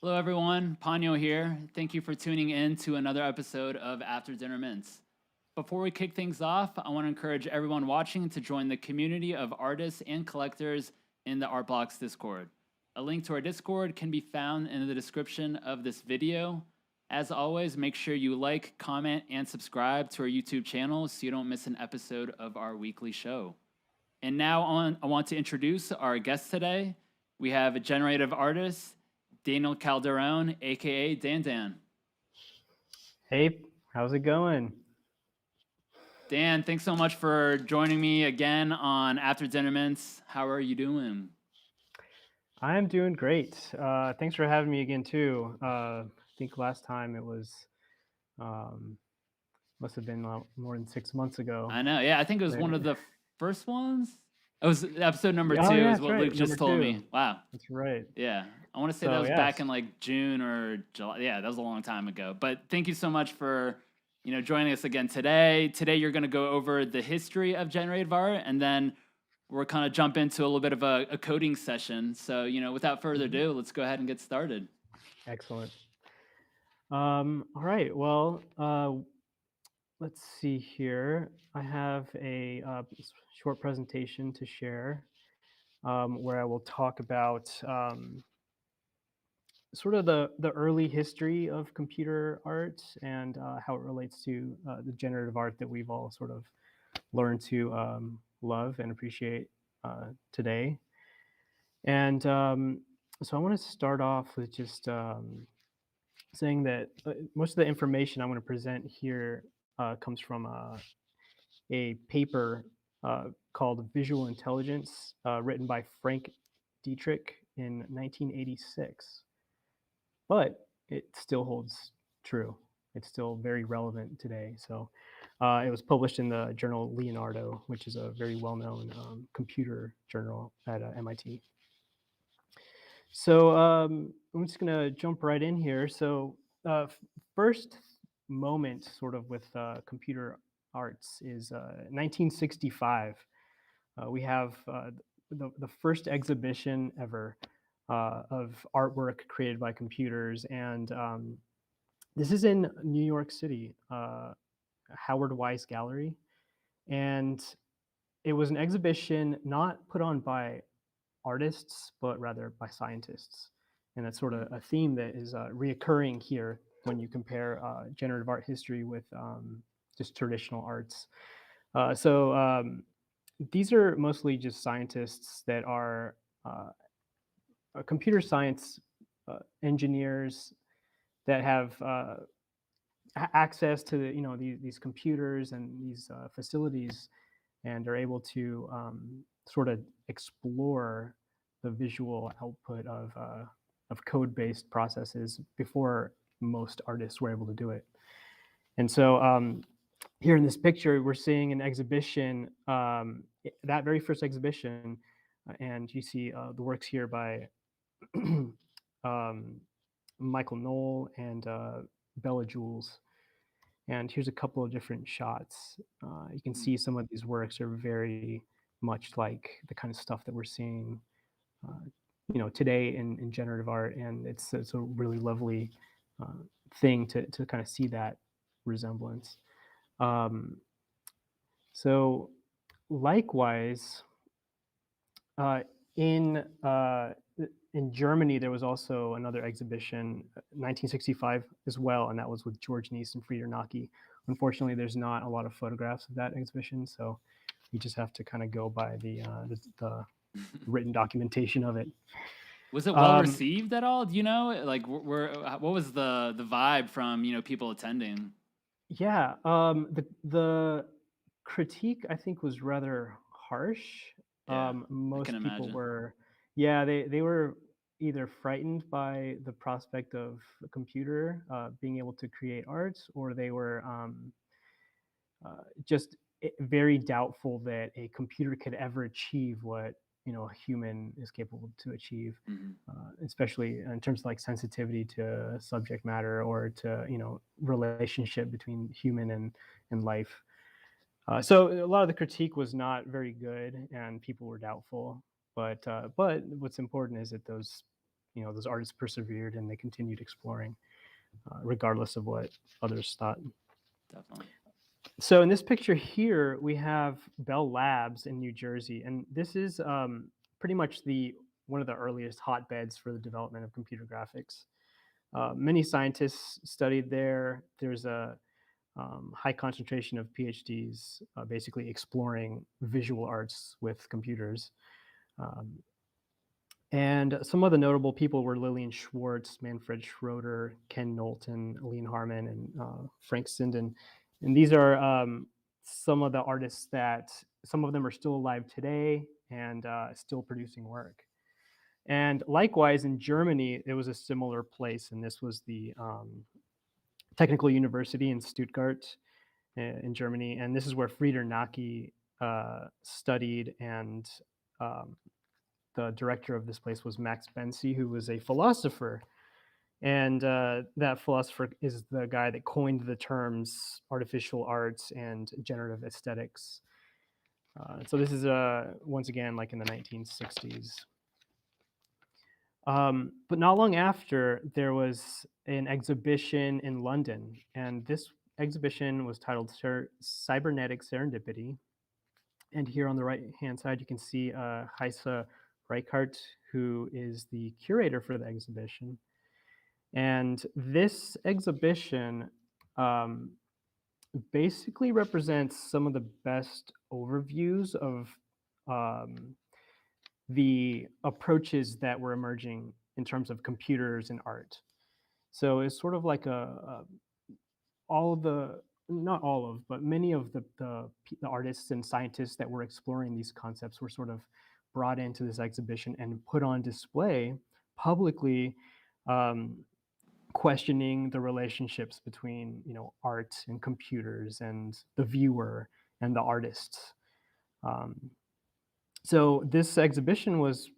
Hello, everyone. Panyo here. Thank you for tuning in to another episode of After Dinner Mints. Before we kick things off, I want to encourage everyone watching to join the community of artists and collectors in the Artblocks Discord. A link to our Discord can be found in the description of this video. As always, make sure you like, comment, and subscribe to our YouTube channel so you don't miss an episode of our weekly show. And now I want to introduce our guest today. We have a generative artist, Daniel Calderon, aka Dan. Hey, how's it going? Dan, thanks so much for joining me again on After Dinner Mints. How are you doing? I'm doing great. Thanks for having me again too. I think last time it was um, must have been more than 6 months ago. I know, yeah, I think it was one of the first ones. It was episode number Oh 2, yeah, is that's what Luke right, just number told two. me. Wow. That's right. Yeah. I want to say that So was back yes, in like June or July. Yeah, that was a long time ago. But thank you so much for joining us again today. Today you're going to go over the history of generative art, and then we're kind of jump into a little bit of a coding session. So without further ado, let's go ahead and get started. excellent. All right. Well, let's see here. I have a short presentation to share where I will talk about sort of the early history of computer art and how it relates to the generative art that we've all sort of learned to love and appreciate today. And so I want to start off with just saying that most of the information I'm going to present here comes from a paper called Visual Intelligence, written by Frank Dietrich in 1986. But it still holds true. It's still very relevant today. So it was published in the journal Leonardo, which is a very well-known computer journal at MIT. So I'm just going to jump right in here. So first moment sort of with computer arts is 1965. We have the first exhibition ever of artwork created by computers. And this is in New York City, Howard Weiss Gallery. And it was an exhibition not put on by artists, but rather by scientists. And that's sort of a theme that is reoccurring here when you compare generative art history with just traditional arts. So these are mostly just scientists that are computer science engineers that have access to these computers and these facilities, and are able to sort of explore the visual output of code-based processes before most artists were able to do it. And so here in this picture, we're seeing an exhibition, that very first exhibition, and you see the works here by um, Michael Knoll and Bella Jules. And here's a couple of different shots. You can see some of these works are very much like the kind of stuff that we're seeing, today in generative art, and it's a really lovely thing to kind of see that resemblance. Um, so, likewise, uh, in uh, in Germany, there was also another exhibition, 1965 as well, and that was with George Nice and Frieder Naki. Unfortunately, there's not a lot of photographs of that exhibition, so we just have to kind of go by the written documentation of it. Was it well Um, received at all? Do you know? Like, what was the vibe from people attending? yeah, the critique I think was rather harsh. Yeah, I can Most people imagine. were, yeah, they were either frightened by the prospect of a computer being able to create art, or they were just very doubtful that a computer could ever achieve what a human is capable to achieve, Mhm. especially in terms of like sensitivity to subject matter or to relationship between human and life. So a lot of the critique was not very good, and people were doubtful. But what's important is that those those artists persevered and they continued exploring, regardless of what others thought. Definitely. So in this picture here, we have Bell Labs in New Jersey, and this is pretty much the one of the earliest hotbeds for the development of computer graphics. Many scientists studied there. There's a high concentration of PhDs, basically exploring visual arts with computers. Um, and some of the notable people were Lillian Schwartz, Manfred Schroeder, Ken Knowlton, Aline Harmon, and Frank Sinden. And these are some of the artists that some of them are still alive today and still producing work. And likewise, in Germany, it was a similar place, and this was the Technical University in Stuttgart in Germany. And this is where Frieder Naki studied, and um, the director of this place was Max Bensi, who was a philosopher. And that philosopher is the guy that coined the terms artificial arts and generative aesthetics. So this is once again like in the 1960s. But not long after, there was an exhibition in London, and this exhibition was titled Cybernetic Serendipity. And here on the right-hand side, you can see Heise Reichart, who is the curator for the exhibition. And this exhibition basically represents some of the best overviews of the approaches that were emerging in terms of computers and art. So it's sort of like all of the, not all of, but many of the artists and scientists that were exploring these concepts were sort of brought into this exhibition and put on display publicly, questioning the relationships between art and computers and the viewer and the artists. So this exhibition was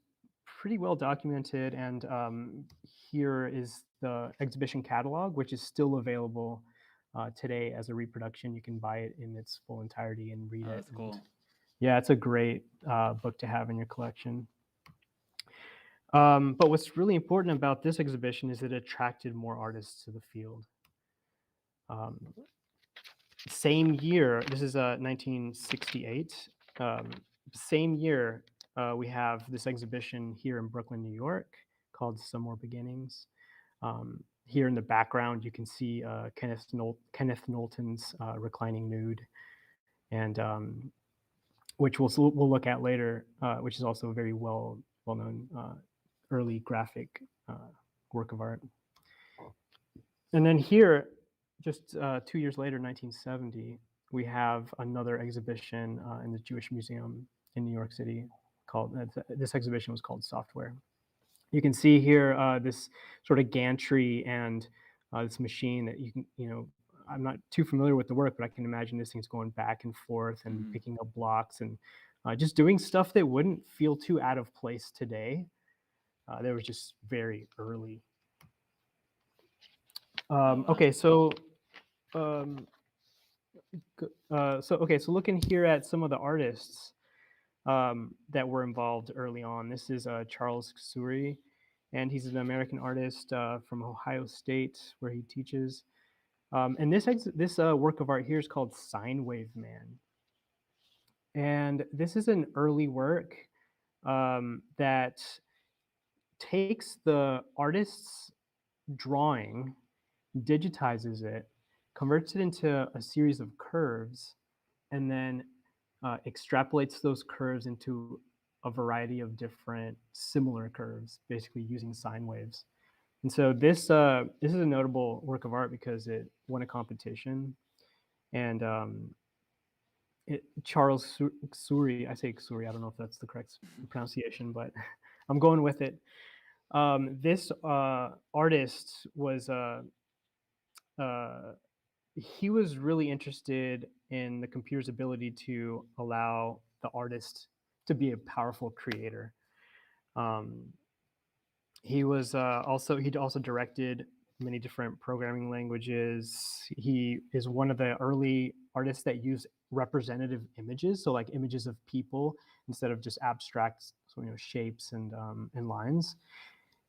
pretty well documented, and here is the exhibition catalog, which is still available today as a reproduction. You can buy it in its full entirety and read Oh, it. that's cool. Yeah, it's a great book to have in your collection. But what's really important about this exhibition is it attracted more artists to the field. Same year, this is 1968. Same year, we have this exhibition here in Brooklyn, New York, called Some More Beginnings. Here in the background, you can see Kenneth Knowlton's Reclining Nude, and which we'll look at later, which is also a very well-known early graphic work of art. And then here, just 2 years later, 1970, we have another exhibition in the Jewish Museum in New York City called, this exhibition was called Software. You can see here this sort of gantry and this machine that you can, I'm not too familiar with the work, but I can imagine this thing's going back and forth and picking up blocks and just doing stuff that wouldn't feel too out of place today. They were just very early. Okay, so looking here at some of the artists that were involved early on. This is Charles Ksuri, and he's an American artist from Ohio State, where he teaches. And this work of art here is called Sine Wave Man. And this is an early work that takes the artist's drawing, digitizes it, converts it into a series of curves, and then extrapolates those curves into a variety of different similar curves, basically using sine waves. And so this is a notable work of art because it won a competition, and Charles Ksuri, I say Ksuri, I don't know if that's the correct pronunciation, but I'm going with it. This artist was he was really interested in the computer's ability to allow the artist to be a powerful creator. He'd also directed many different programming languages. He is one of the early artists that used representative images, so like images of people instead of just abstract, shapes and lines.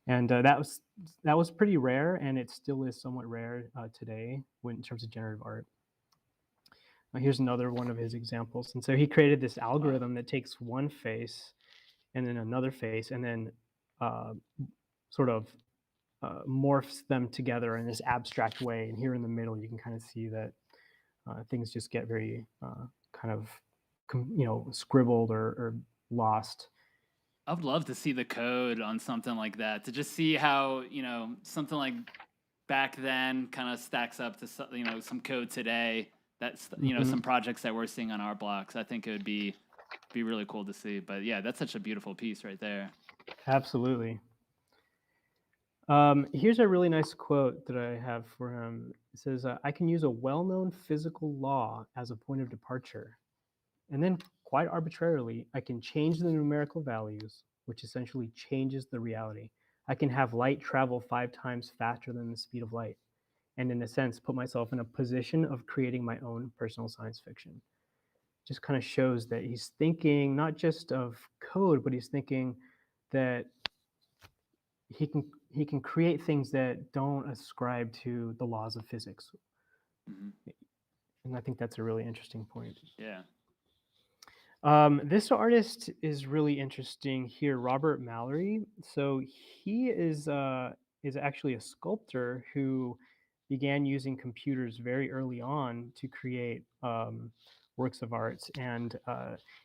And that was pretty rare, and it still is somewhat rare today when in terms of generative art. Here's another one of his examples. And so he created this Wow. algorithm that takes one face and then another face, and then uh, sort of morphs them together in this abstract way. And here in the middle, you can kind of see that things just get very kind of scribbled or lost. I would love to see the code on something like that to just see how, something like back then kind of stacks up to some code today. That's Hmm. some projects that we're seeing on our blocks. I think it would be really cool to see. But yeah, that's such a beautiful piece right there. Absolutely. Here's a really nice quote that I have for him. It says, "I can use a well-known physical law as a point of departure, and then quite arbitrarily, I can change the numerical values, which essentially changes the reality. I can have light travel 5 times faster than the speed of light, and in a sense, put myself in a position of creating my own personal science fiction." Just kind of shows that he's thinking not just of code, but he's thinking that he can create things that don't ascribe to the laws of physics, Hmm. and I think that's a really interesting point. Yeah. This artist is really interesting here, Robert Mallory. So he is actually a sculptor who began using computers very early on to create works of art. And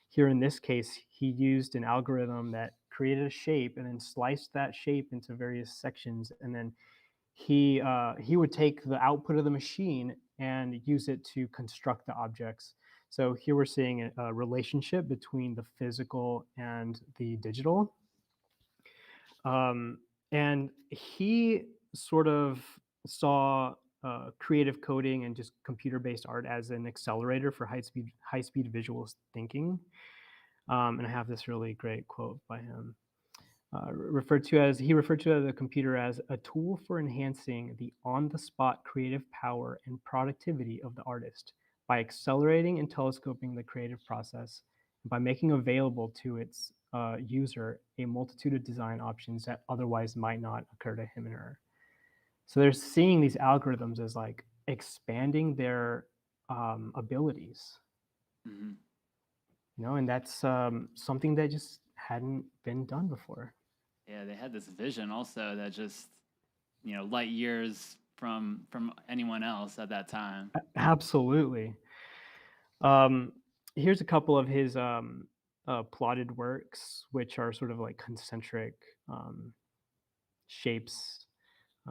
here in this case, he used an algorithm that created a shape and then sliced that shape into various sections, and then he would take the output of the machine and use it to construct the objects. So here we're seeing a relationship between the physical and the digital. And he sort of saw creative coding and just computer-based art as an accelerator for high speed visual thinking. And I have this really great quote by him. He referred to the computer as a tool for enhancing the on-the-spot creative power and productivity of the artist by accelerating and telescoping the creative process, and by making available to its user a multitude of design options that otherwise might not occur to him and her. So they're seeing these algorithms as like expanding their abilities, Hmm. and that's something that just hadn't been done before. Yeah, they had this vision also that just light years from anyone else at that time. Absolutely. Um, Here's a couple of his plotted works, which are sort of like concentric um, shapes,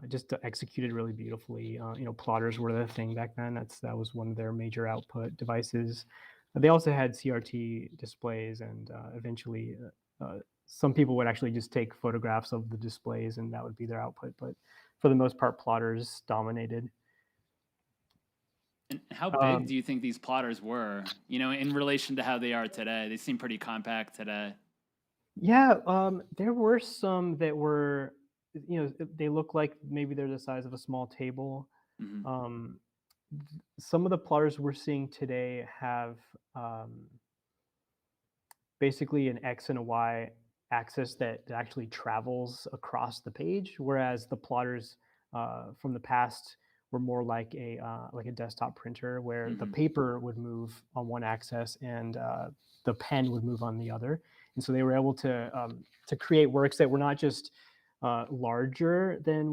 just executed really beautifully. Plotters were the thing back then. That was one of their major output devices. They also had CRT displays, and eventually, some people would actually just take photographs of the displays, and that would be their output. But for the most part, plotters dominated. And how big Um, do you think these plotters were, in relation to how they are today? They seem pretty compact today. Yeah, there were some that were, they look like maybe they're the size of a small table. Hmm. Um, some of the plotters we're seeing today have basically an X and a Y axis that actually travels across the page, whereas the plotters from the past were more like a desktop printer, where the Hmm. paper would move on one axis and the pen would move on the other. And so they were able to create works that were not just larger than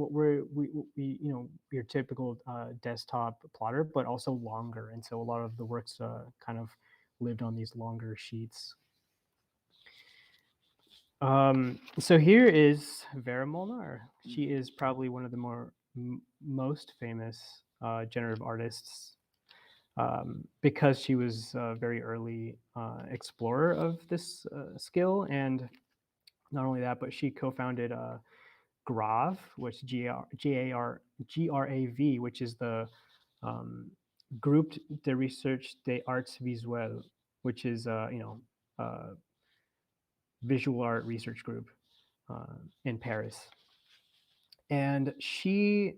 your typical desktop plotter, but also longer. And so a lot of the works kind of lived on these longer sheets. So here is Vera Molnar. She is probably one of the most famous generative artists, because she was a very early explorer of this skill. And not only that, but she co-founded GRAV, which GARV, which is the um, Groupe de Recherche des Arts Visuelles, which is visual art research group in Paris. And she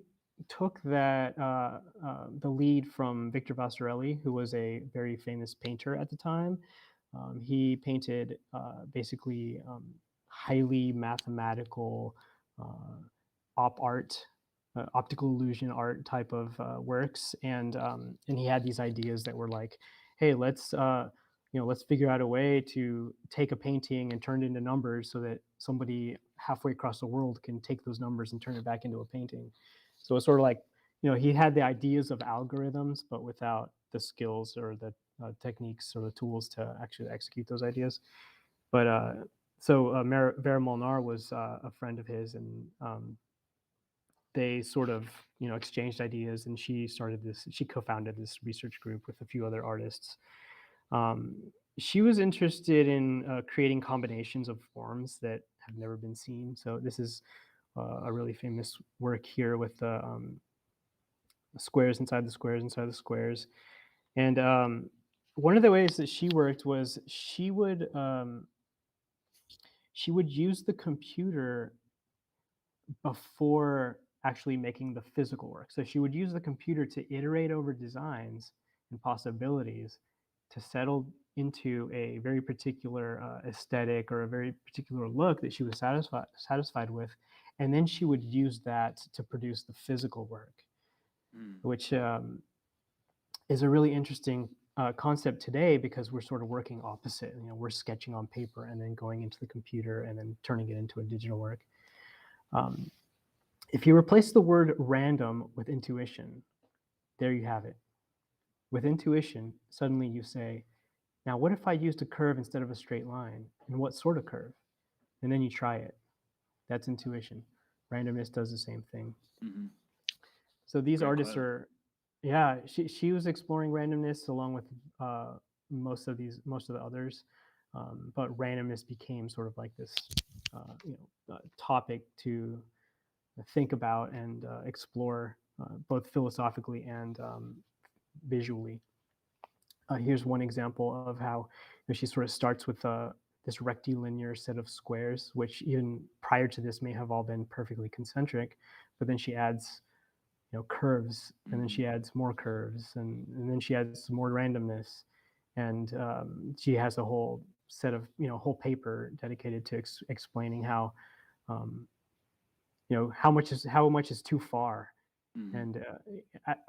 took the lead from Victor Vasarely, who was a very famous painter at the time. He painted basically highly mathematical, op art, optical illusion art type of works, and he had these ideas that were like, hey, let's figure out a way to take a painting and turn it into numbers so that somebody halfway across the world can take those numbers and turn it back into a painting. So it's sort of like, he had the ideas of algorithms, but without the skills or the techniques or the tools to actually execute those ideas. But Vera Molnar was a friend of his, and they sort of exchanged ideas, and she co-founded this research group with a few other artists. She was interested in creating combinations of forms that have never been seen. So this is a really famous work here with the squares inside the squares inside the squares. And one of the ways that she worked was she would use the computer before actually making the physical work. So she would use the computer to iterate over designs and possibilities to settle into a very particular aesthetic or a very particular look that she was satisfied with, and then she would use that to produce the physical work, which is a really interesting concept today, because we're sort of working opposite. We're sketching on paper and then going into the computer and then turning it into a digital work. If you replace the word random with intuition, there you have it. With intuition, suddenly you say, now what if I used a curve instead of a straight line? And what sort of curve? And then you try it. That's intuition. Randomness does the same thing. Mm-hmm. So these Great artists quote. she was exploring randomness along with most of the others, but randomness became sort of like this topic to think about and explore both philosophically and visually. Here's one example of how she sort of starts with this rectilinear set of squares, which even prior to this may have all been perfectly concentric, but then she adds curves, and then she adds more curves, and then she adds some more randomness, and she has a whole set of whole paper dedicated to explaining how how much is too far, and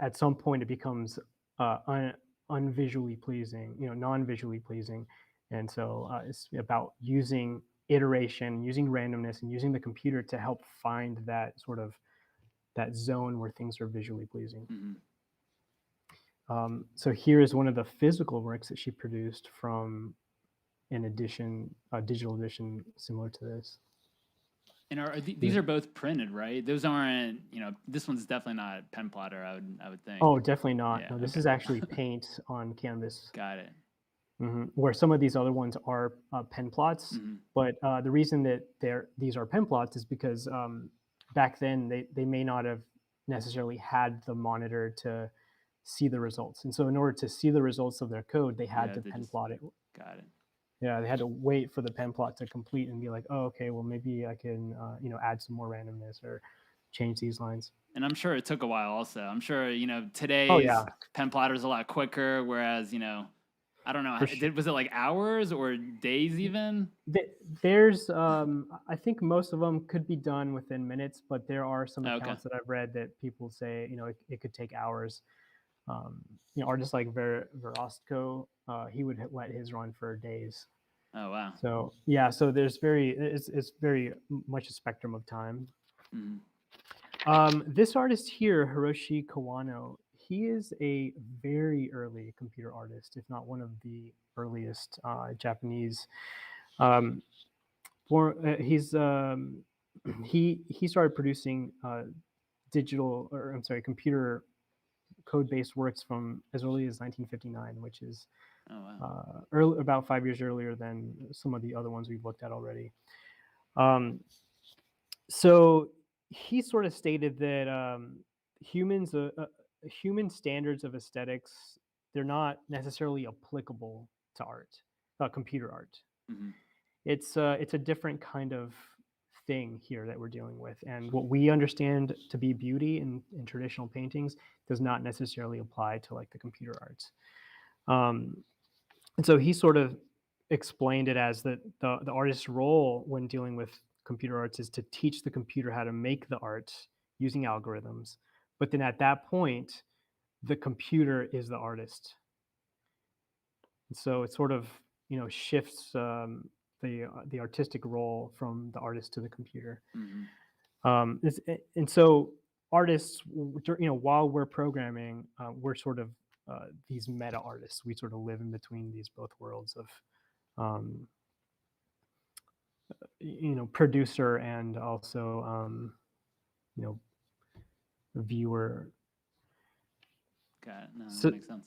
at some point it becomes unvisually pleasing, non-visually pleasing, and so it's about using iteration, using randomness, and using the computer to help find that sort of that zone where things are visually pleasing. So here is one of the physical works that she produced from an edition, a digital edition similar to this. And these are both printed, right? Those aren't, this one's definitely not pen plotter, I would think. Oh, definitely not. Yeah, No, this okay. is actually paint on canvas. Got it. Where some of these other ones are pen plots, but the reason that these are pen plots is because back then they may not have necessarily had the monitor to see the results, and so in order to see the results of their code, they had to pen plot it. Got it. Yeah, they had to wait for the pen plot to complete and be like, oh, okay, well maybe I can add some more randomness or change these lines. And I'm sure it took a while also. I'm sure, today's Oh, yeah. pen plotter is a lot quicker, whereas, I don't know, was it like hours or days even? There's, I think most of them could be done within minutes, but there are some accounts that I've read that people say, it could take hours. Artists like Verostko, he would let his run for days. Oh, wow. So yeah, so it's very much a spectrum of time. This artist here, Hiroshi Kawano, he is a very early computer artist, if not one of the earliest Japanese. He started producing computer code-based works from as early as 1959, which is about 5 years earlier than some of the other ones we've looked at already. So he sort of stated that human standards of aesthetics, they're not necessarily applicable to art, computer art. It's a different kind of thing here that we're dealing with, and what we understand to be beauty in traditional paintings does not necessarily apply to like the computer arts. And so he sort of explained it as that the artist's role when dealing with computer arts is to teach the computer how to make the art using algorithms. But then at that point, the computer is the artist. And so it sort of, shifts the artistic role from the artist to the computer. Hmm. And so artists, while we're programming, we're sort of these meta artists. We sort of live in between these both worlds of, um, producer and also, you know, viewer. Got it. No, that So makes sense.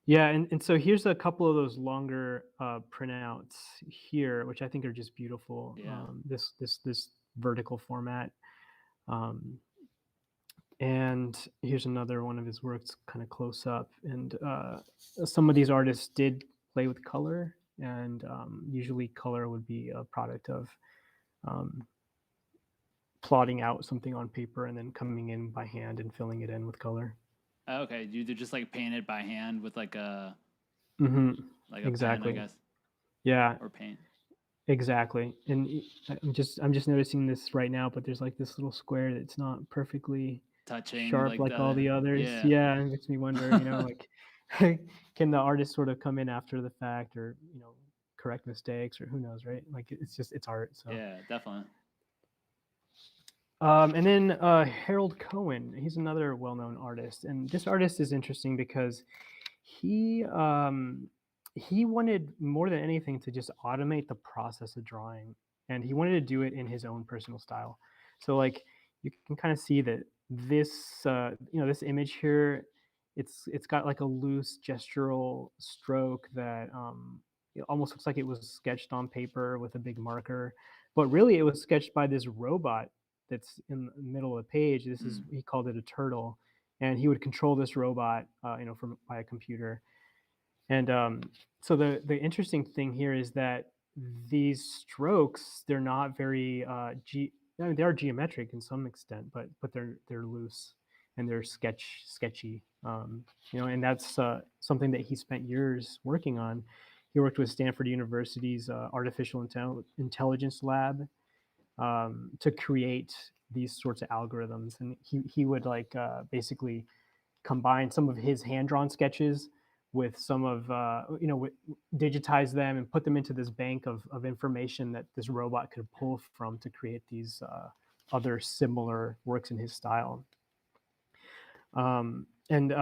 yeah, and so here's a couple of those longer printouts here, which I think are just beautiful. Yeah. This vertical format. Um, And here's another one of his works, kind of close up. And some of these artists did play with color, and usually color would be a product of um, plotting out something on paper and then coming in by hand and filling it in with color. Okay. You do just like paint it by hand with Hmm. like a pen, I Exactly. guess, Yeah, or paint. exactly. And I'm just noticing this right now, but there's like this little square that's not perfectly Touching sharp like the like all other. the others. Yeah. Yeah, it makes me wonder, like, can the artist sort of come in after the fact, or, correct mistakes, or who knows, right? Like, it's art. So, Yeah, definitely. and then Harold Cohen, he's another well-known artist, and this artist is interesting because he um, he wanted more than anything to just automate the process of drawing, and he wanted to do it in his own personal style. So, like, you can kind of see that this image here, it's got like a loose gestural stroke that it almost looks like it was sketched on paper with a big marker, but really it was sketched by this robot that's in the middle of the page. Mm. He called it a turtle, and he would control this robot, from by a computer. And so the interesting thing here is that these strokes, they're not very I mean, they are geometric in some extent, but they're loose and they're sketchy. And that's something that he spent years working on. He worked with Stanford University's intelligence lab, to create these sorts of algorithms, and he would like basically combine some of his hand drawn sketches with some of digitize them and put them into this bank of information that this robot could pull from to create these other similar works in his style. And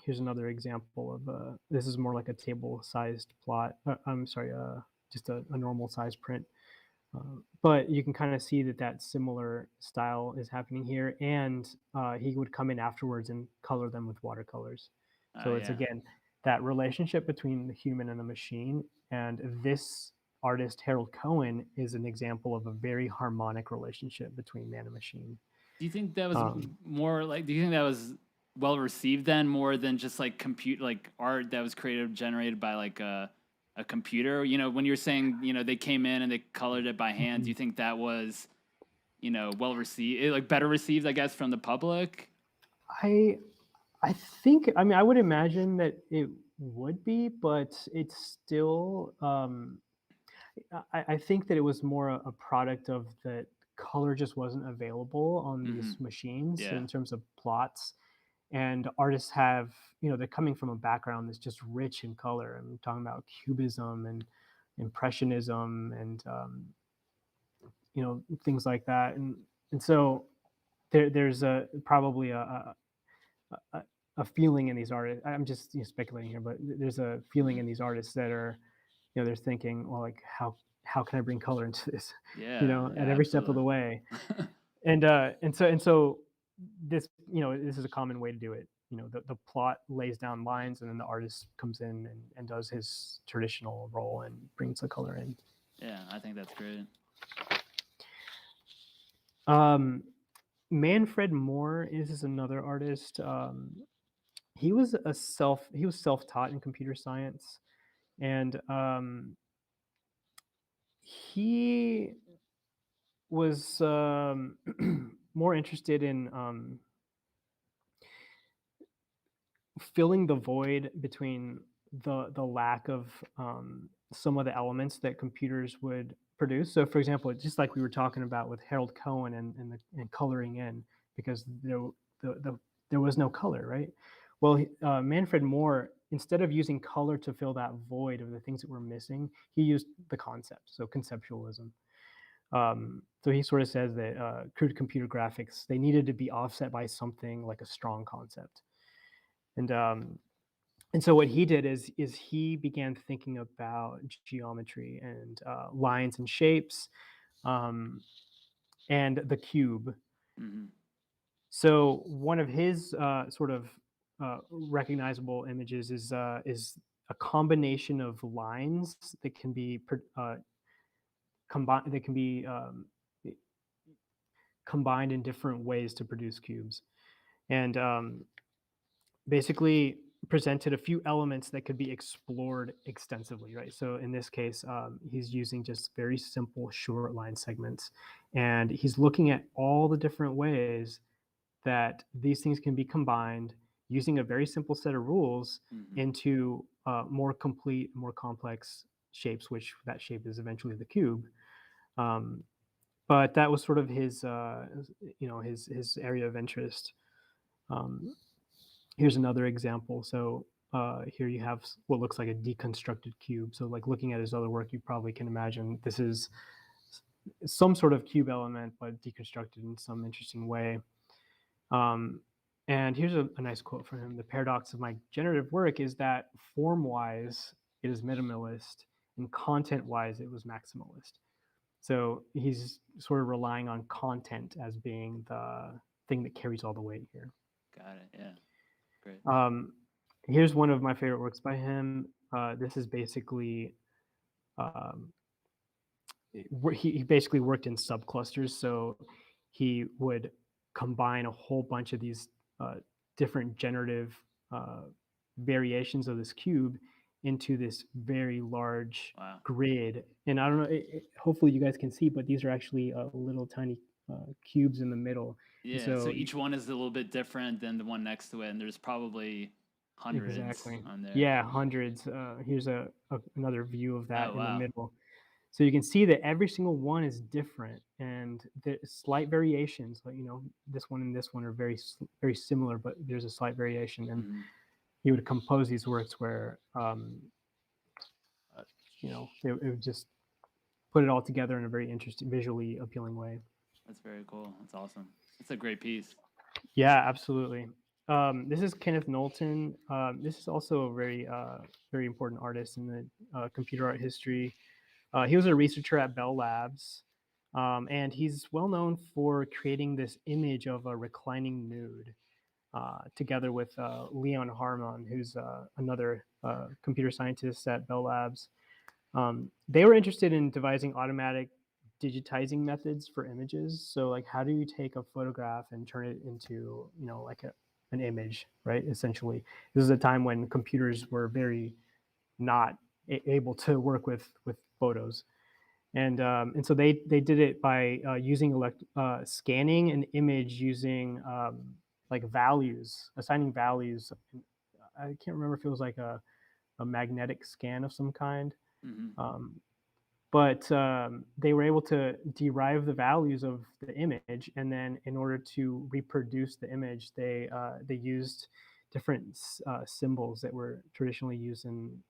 Here's another example of this is more like a table sized plot. I'm sorry, just a normal size print. But you can kind of see that that similar style is happening here, and he would come in afterwards and color them with watercolors. Oh So it's yeah. again that relationship between the human and the machine. And this artist, Harold Cohen, is an example of a very harmonic relationship between man and machine. Do you think that was Um, more like? Do you think that was well received then, more than just like compute like art that was created generated by like a computer? When you're saying they came in and they colored it by hand, do you mhm. think that was well received, like better received, I guess, from the public? I I think, I mean, I would imagine that it would be, but it's still I think that it was more a product of that color just wasn't available on Hmm. these machines Yeah. in terms of plots. And artists have, they're coming from a background that's just rich in color. I'm talking about cubism and impressionism and things like that. And so there's a probably a, a feeling in these artists. I'm just speculating here, but there's a feeling Hmm. in these artists that are, they're thinking, well, like, how can I bring color into this, Yeah. at Yeah. every step of Absolutely. the way. And so this, this is a common way to do it. The plot lays down lines, and then the artist comes in and does his traditional role and brings the color in. Yeah. I think that's great. Um, Manfred Moore is another artist. He was self-taught in computer science, and he was more interested in filling the void between the lack of some of the elements that computers would produce. So, for example, just like we were talking about with Harold Cohen and coloring in, because there was no color, right? Well, Manfred Moore, instead of using color to fill that void of the things that were missing, he used the concept, so conceptualism. So he sort of says that crude computer graphics, they needed to be offset by something like a strong concept. And so what he did is he began thinking about geometry and lines and shapes, um, and the cube. Hmm. So one of his sort of recognizable images is a combination of lines that can be combined. That can be combined in different ways to produce cubes, and basically presented a few elements that could be explored extensively, right? So in this case, he's using just very simple short line segments, and he's looking at all the different ways that these things can be combined using a very simple set of rules Hmm. into more complete, more complex shapes, which that shape is eventually the cube. Um, but that was sort of his, his area of interest. Um, Here's another example. So here you have what looks like a deconstructed cube. So like looking at his other work, you probably can imagine this is some sort of cube element, but deconstructed in some interesting way. Um, and here's a nice quote from him. The paradox of my generative work is that form-wise, it is minimalist, and content-wise, it was maximalist. So he's sort of relying on content as being the thing that carries all the weight here. Got it. Yeah. Great. Um, Here's one of my favorite works by him. This is basically um, he basically worked in subclusters. So he would combine a whole bunch of these different generative uh, variations of this cube into this very large Wow. grid. And I don't know, hopefully you guys can see, but these are actually little tiny cubes in the middle. And Yeah. So so each one is a little bit different than the one next to it, and there's probably hundreds exactly. on there. Yeah, hundreds. Here's another view of Oh that in the wow. middle. So you can see that every single one is different, and there's slight variations. Like this one and this one are very similar, but there's a slight variation. And Hmm. he would compose these works where it would just put it all together in a very interesting, visually appealing way. That's very cool. That's awesome. That's a great piece. Yeah, absolutely. This is Kenneth Knowlton. This is also a very important artist in the computer art history. He was a researcher at Bell Labs, and he's well known for creating this image of a reclining nude, together with Leon Harmon, who's another computer scientist at Bell Labs. They were interested in devising automatic digitizing methods for images. So, like, how do you take a photograph and turn it into, like an image, right? Essentially, this is a time when computers were very not able to work with photos, and so they did it by using scanning an image using like values, assigning values. I can't remember if it was like a magnetic scan of some kind, Hmm. um, but they were able to derive the values of the image, and then in order to reproduce the image, they used different symbols that were traditionally used in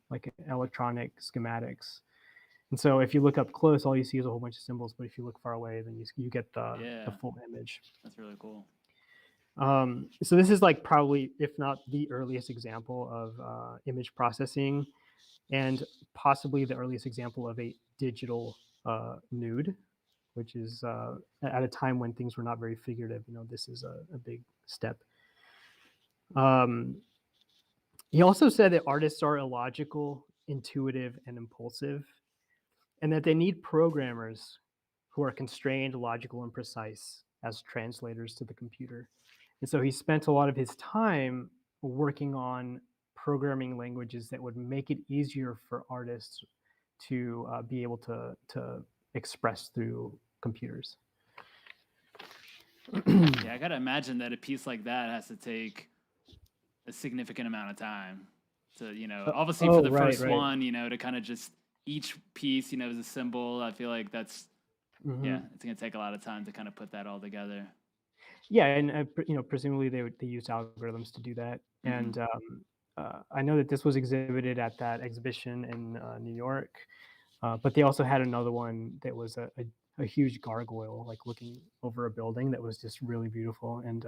like electronic schematics. And so if you look up close, all you see is a whole bunch of symbols, but if you look far away, then you get the Yeah. full image. That's really cool. So this is like probably, if not the earliest example of image processing, and possibly the earliest example of a digital nude, which is at a time when things were not very figurative. This is a big step. Um, he also said that artists are illogical, intuitive, and impulsive, and that they need programmers who are constrained, logical, and precise as translators to the computer. And so he spent a lot of his time working on programming languages that would make it easier for artists to be able to express through computers. Yeah, I gotta imagine that a piece like that has to take a significant amount of time to, obviously for Oh, the right, first right. one, to kind of just each piece, is a symbol. I feel like that's Hmm. yeah, it's gonna take a lot of time to kind of put that all together. Yeah, and presumably they use algorithms to do that. Hmm. And I know that this was exhibited at that exhibition in New York, but they also had another one that was a huge gargoyle, like looking over a building that was just really beautiful. And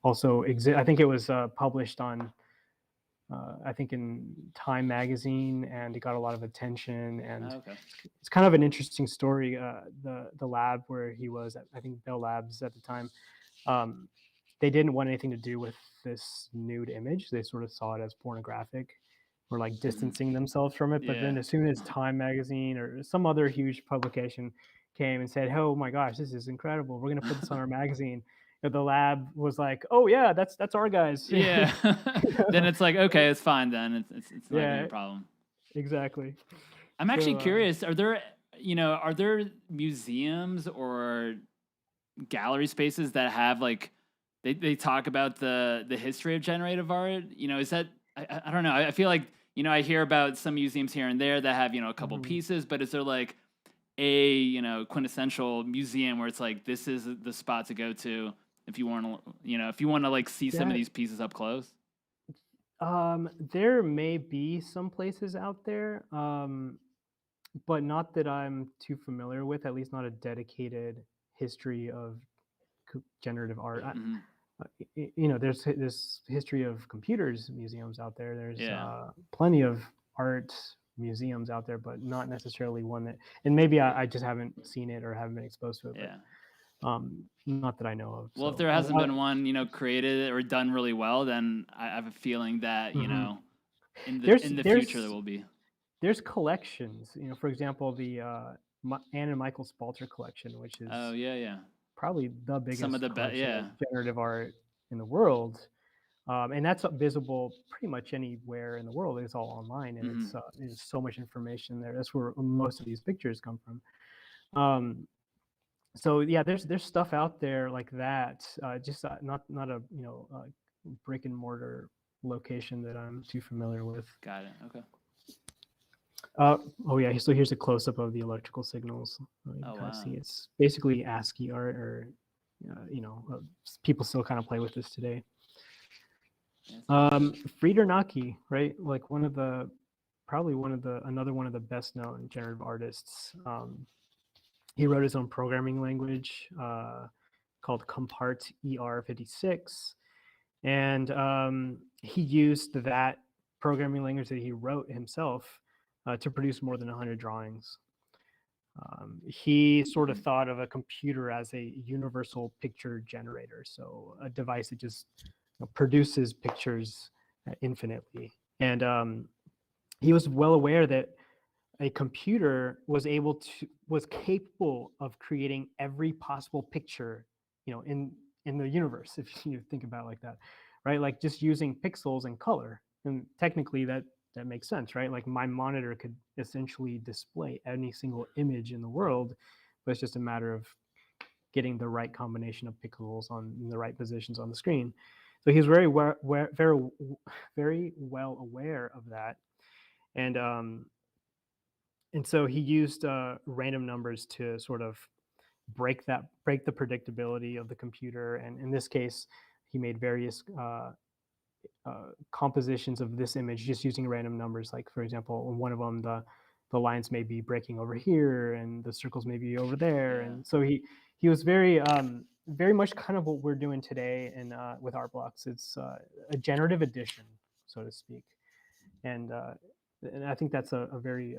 also, I think it was published on, I think in Time magazine, and it got a lot of attention. And Okay. it's kind of an interesting story. The lab where he was at, I think Bell Labs at the time, um, they didn't want anything to do with this nude image. They sort of saw it as pornographic, or like Hmm. distancing themselves from it. But then Yeah. as soon as Time magazine or some other huge publication came and said, "Oh my gosh, this is incredible. We're going to put this on our magazine," the lab was like, "Oh yeah, that's our guys." Yeah. Then it's like, okay, it's fine then. It's not gonna be a Yeah, problem. exactly. I'm actually So curious, are there museums or gallery spaces that have like they talk about the history of generative art? Is that I don't know. I feel like, I hear about some museums here and there that have, a couple mhm. pieces, but is there like a, quintessential museum where it's like this is the spot to go to if you want to, if you want to like see some of That these pieces up close? there may be some places out there, but not that I'm too familiar with. At least not a dedicated history of generative art. Hmm. There's this history of computers museums out there. There's Yeah. plenty of art museums out there, but not necessarily one that. And maybe I just haven't seen it or haven't been exposed to it, but Yeah. not that I know of. Well, if So there hasn't been one, created or done really well, then I have a feeling that, mhm. in the there's in the future there there's will be. there's collections. For example, the Anne and Michael Spalter collection, which Oh, is yeah, yeah. probably the Some of biggest the collection of yeah. generative art in the world. And that's visible pretty much anywhere in the world. It's all online, and Mhm. there's so much information there. That's where most of these pictures come from. Um, so yeah, there's stuff out there like that. Just not a brick and mortar location that I'm too familiar with. Got it. Okay. Oh yeah, so here's a close up of the electrical signals. You can Oh, kind of wow. see it's basically ASCII art, or people still kind of play with this today. Yeah, it's nice. Frieder Naki, right? Like probably another one of the best known generative artists. He wrote his own programming language called Compart ER56, and he used that programming language that he wrote himself to produce more than 100 drawings. He sort of Mhm. thought of a computer as a universal picture generator, so a device that just produces pictures infinitely. And he was well aware that a computer was capable of creating every possible picture, in the universe, if you think about it like that, right? Like just using pixels and color, and technically that makes sense, right? Like my monitor could essentially display any single image in the world, but it's just a matter of getting the right combination of pixels in the right positions on the screen. So he's very well aware of that, and so he used random numbers to sort of break the predictability of the computer. And in this case, he made various compositions of this image just using random numbers. Like for example, in one of them, the lines may be breaking over here, and the circles may be over there. Yeah. And so he was very much kind of what we're doing today in with art blocks. It's a generative addition, so to speak. And I think that's a very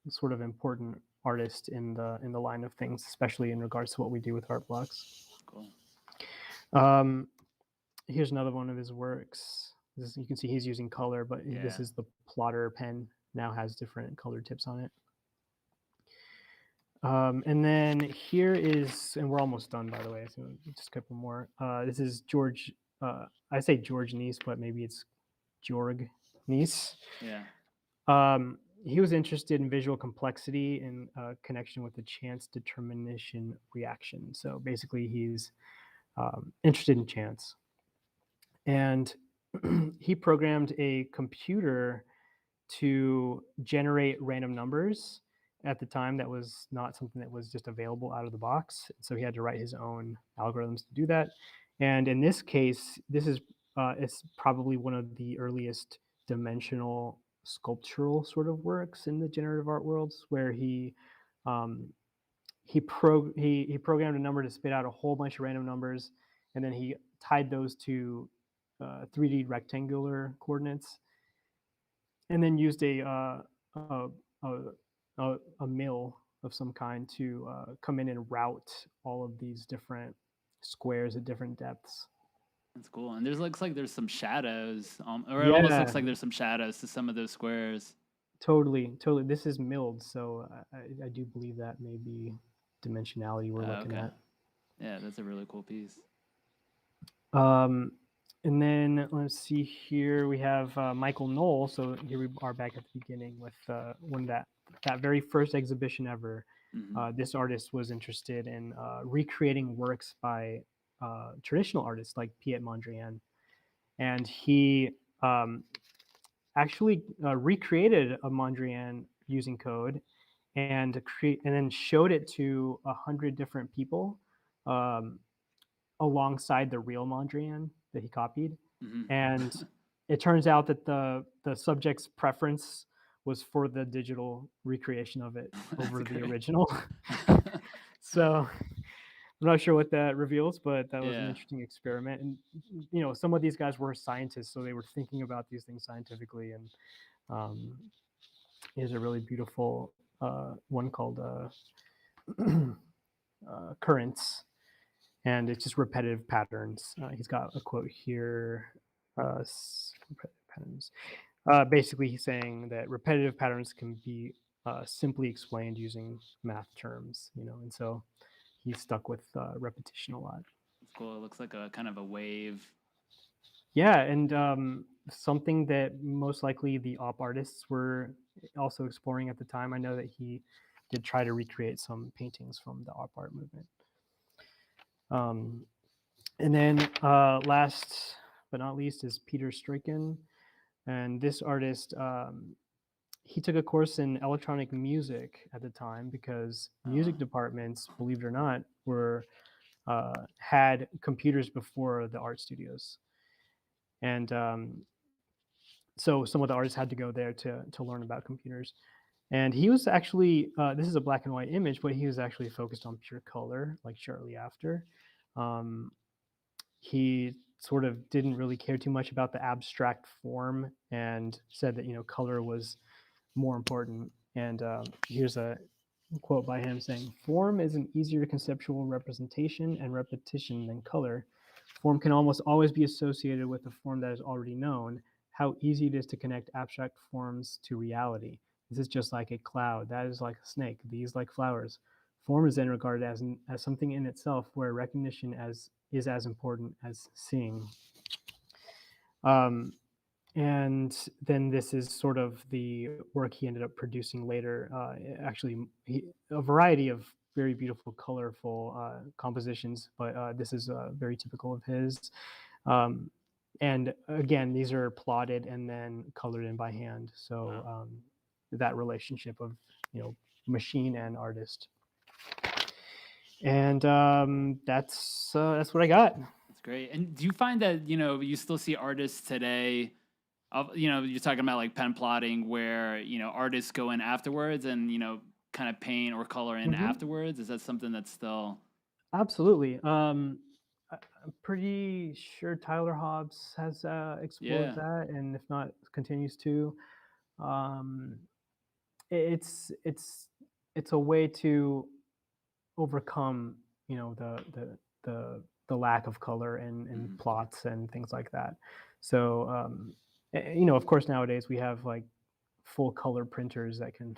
sort of important artist in the line of things, especially in regards to what we do with art blocks. Cool. Um, Here's another one of his works. You can see he's using color, but this Yeah. is the plotter pen. Now has different color tips on it. And then here is, and we're almost done, by the way. So just a couple more. This is George. I say George Nice, but maybe it's Georg Nice. Yeah. He was interested in visual complexity in connection with the chance determination reaction. So basically, he's interested in chance. And he programmed a computer to generate random numbers. At the time, that was not something that was just available out of the box. So he had to write his own algorithms to do that. And in this case, this is it's probably one of the earliest dimensional sculptural sort of works in the generative art worlds, where um, he programmed a number to spit out a whole bunch of random numbers, and then he tied those to 3D rectangular coordinates, and then used a, a mill of some kind to come in and route all of these different squares at different depths. That's cool. And there's looks like there's some shadows, or it almost Yeah, looks like there's some shadows to some of those squares. totally. This is milled, so I do believe that may be dimensionality we're looking Okay. at. Yeah, that's a really cool piece. Um, and then let's see here, we have Michael Knoll. So here we are back at the beginning with one that very first exhibition ever. Hmm. This artist was interested in recreating works by traditional artists like Piet Mondrian, and he um, actually recreated a Mondrian using code and then showed it to 100 different people. Um, Alongside the real Mondrian that he copied. Hmm. And it turns out that the subject's preference was for the digital recreation of it That's over the great. original. So I'm not sure what that reveals, but that was an Yeah. interesting experiment. And some of these guys were scientists, so they were thinking about these things scientifically. And um, here's a really beautiful one called Currents, and it's just repetitive patterns. He's got a quote here. Repetitive patterns. Basically, he's saying that repetitive patterns can be simply explained using math terms, and so he's stuck with repetition a lot. It's cool. It looks like a kind of a wave. Yeah, and something that most likely the op artists were also exploring at the time. I know that he did try to recreate some paintings from the op art movement. Um, And then last but not least is Peter Struycken. And this artist, he took a course in electronic music at the time because Oh, music departments, believe it or not, had computers before the art studios. And so some of the artists had to go there to learn about computers. And he was actually, this is a black and white image, but he was actually focused on pure color, like shortly after. Um, he sort of didn't really care too much about the abstract form and said that color was more important. And here's a quote by him saying, "Form is an easier conceptual representation and repetition than color. Form can almost always be associated with a form that is already known. How easy it is to connect abstract forms to reality. This is just like a cloud. That is like a snake. These like flowers. Form is then regarded as something in itself, where recognition is as important as seeing." Um, and then this is sort of the work he ended up producing later. Actually, a variety of very beautiful, colorful compositions, but this is very typical of his. Um, and again, these are plotted and then colored in by hand. So wow. that relationship of machine and artist. And that's what I got. That's great. And do you find that, you still see artists today you're talking about like pen plotting where, artists go in afterwards and, kind of paint or color in Mhm. afterwards? Is that something that's still Absolutely. I'm pretty sure Tyler Hobbs has explored Yeah. that, and if not, continues to. Um, it's it's a way to overcome, the lack of color in Mhm. plots and things like that. So, of course, nowadays we have like full color printers that can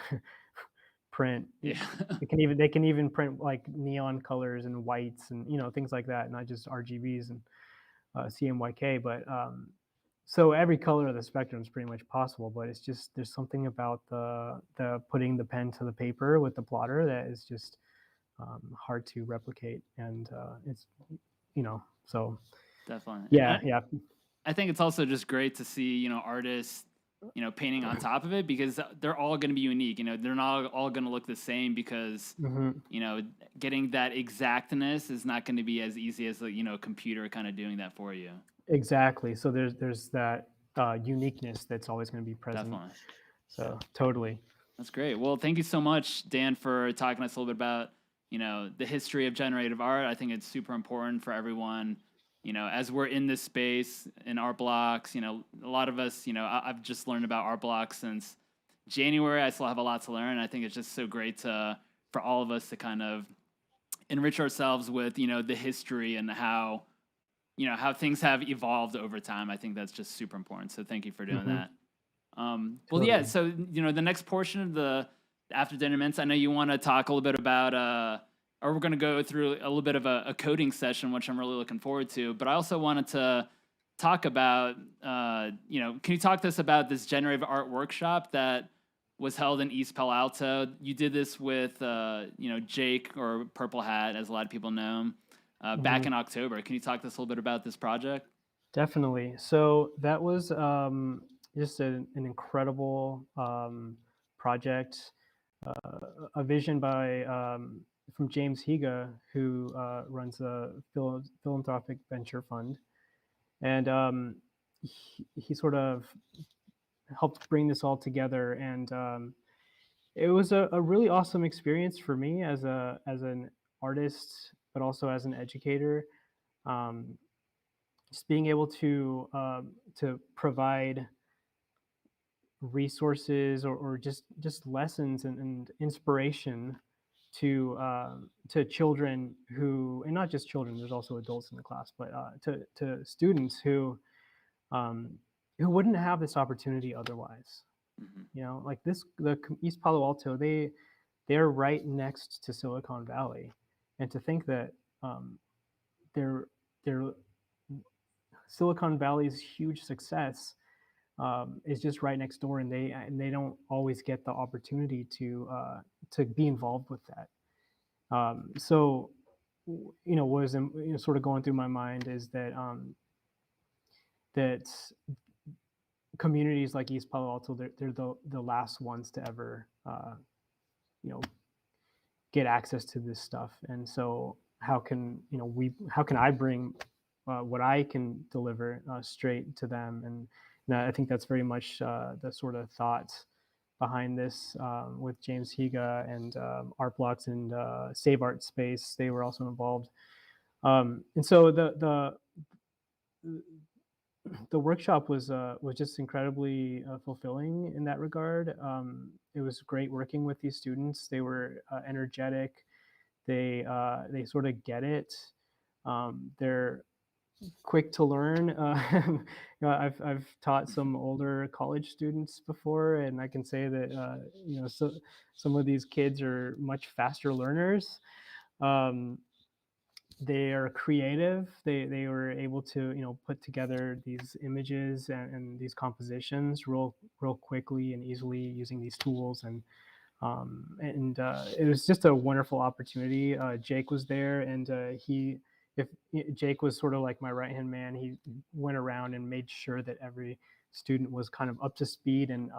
print. Yeah. They can even print like neon colors and whites and things like that, not just RGBs and CMYK. But so every color of the spectrum is pretty much possible. But it's just there's something about the putting the pen to the paper with the plotter that is just hard to replicate, and it's so Definitely. And yeah, yeah. I think it's also just great to see, artists painting on top of it, because they're all going to be unique. They're not all going to look the same, because Hmm. getting that exactness is not going to be as easy as a computer kind of doing that for you. Exactly. So there's that uniqueness that's always going to be present. Definitely. So totally. That's great. Well, thank you so much, Dan, for talking to us a little bit about, the history of generative art. I think it's super important for everyone, as we're in this space in art blocks. A lot of us, I've just learned about art blocks since January. I still have a lot to learn. I think it's just so great for all of us to kind of enrich ourselves with, the history and how things have evolved over time. I think that's just super important. So thank you for doing Hmm. that. Well, yeah. Totally. So the next portion of the after dinner mints, I know you want to talk a little bit about, or we're going to go through a little bit of a coding session, which I'm really looking forward to. But I also wanted to talk about, can you talk to us about this generative art workshop that was held in East Palo Alto? You did this with, Jake, or Purple Hat, as a lot of people know him, back Hmm. in October. Can you talk to us a little bit about this project? Definitely. So that was just an incredible project, a vision by from James Higa, who runs a philanthropic venture fund, and he sort of helped bring this all together. And it was a really awesome experience for me as an artist, but also as an educator. Um, just being able to provide resources or just lessons and inspiration to children who, and not just children, there's also adults in the class, but to students um, who wouldn't have this opportunity otherwise. Hmm. Like the East Palo Alto, they're right next to Silicon Valley, and to think that um, their their Silicon Valley's huge success is just right next door, and they don't always get the opportunity to be involved with that. So, what is sort of going through my mind is that communities like East Palo Alto, they're the last ones to ever you know get access to this stuff, and so how can I bring what I can deliver straight to them, and I think that's very much the sort of thought behind this with James Higa and Art Blocks and Save Art Space. They were also involved, and so the workshop was just incredibly fulfilling in that regard. It was great working with these students. They were energetic. They sort of get it. They're quick to learn. I've taught some older college students before, and I can say that so some of these kids are much faster learners. Um, they are creative. They were able to put together these images and these compositions real quickly and easily using these tools, and it was just a wonderful opportunity. Jake was there, and if Jake was sort of like my right hand man, he went around and made sure that every student was kind of up to speed, and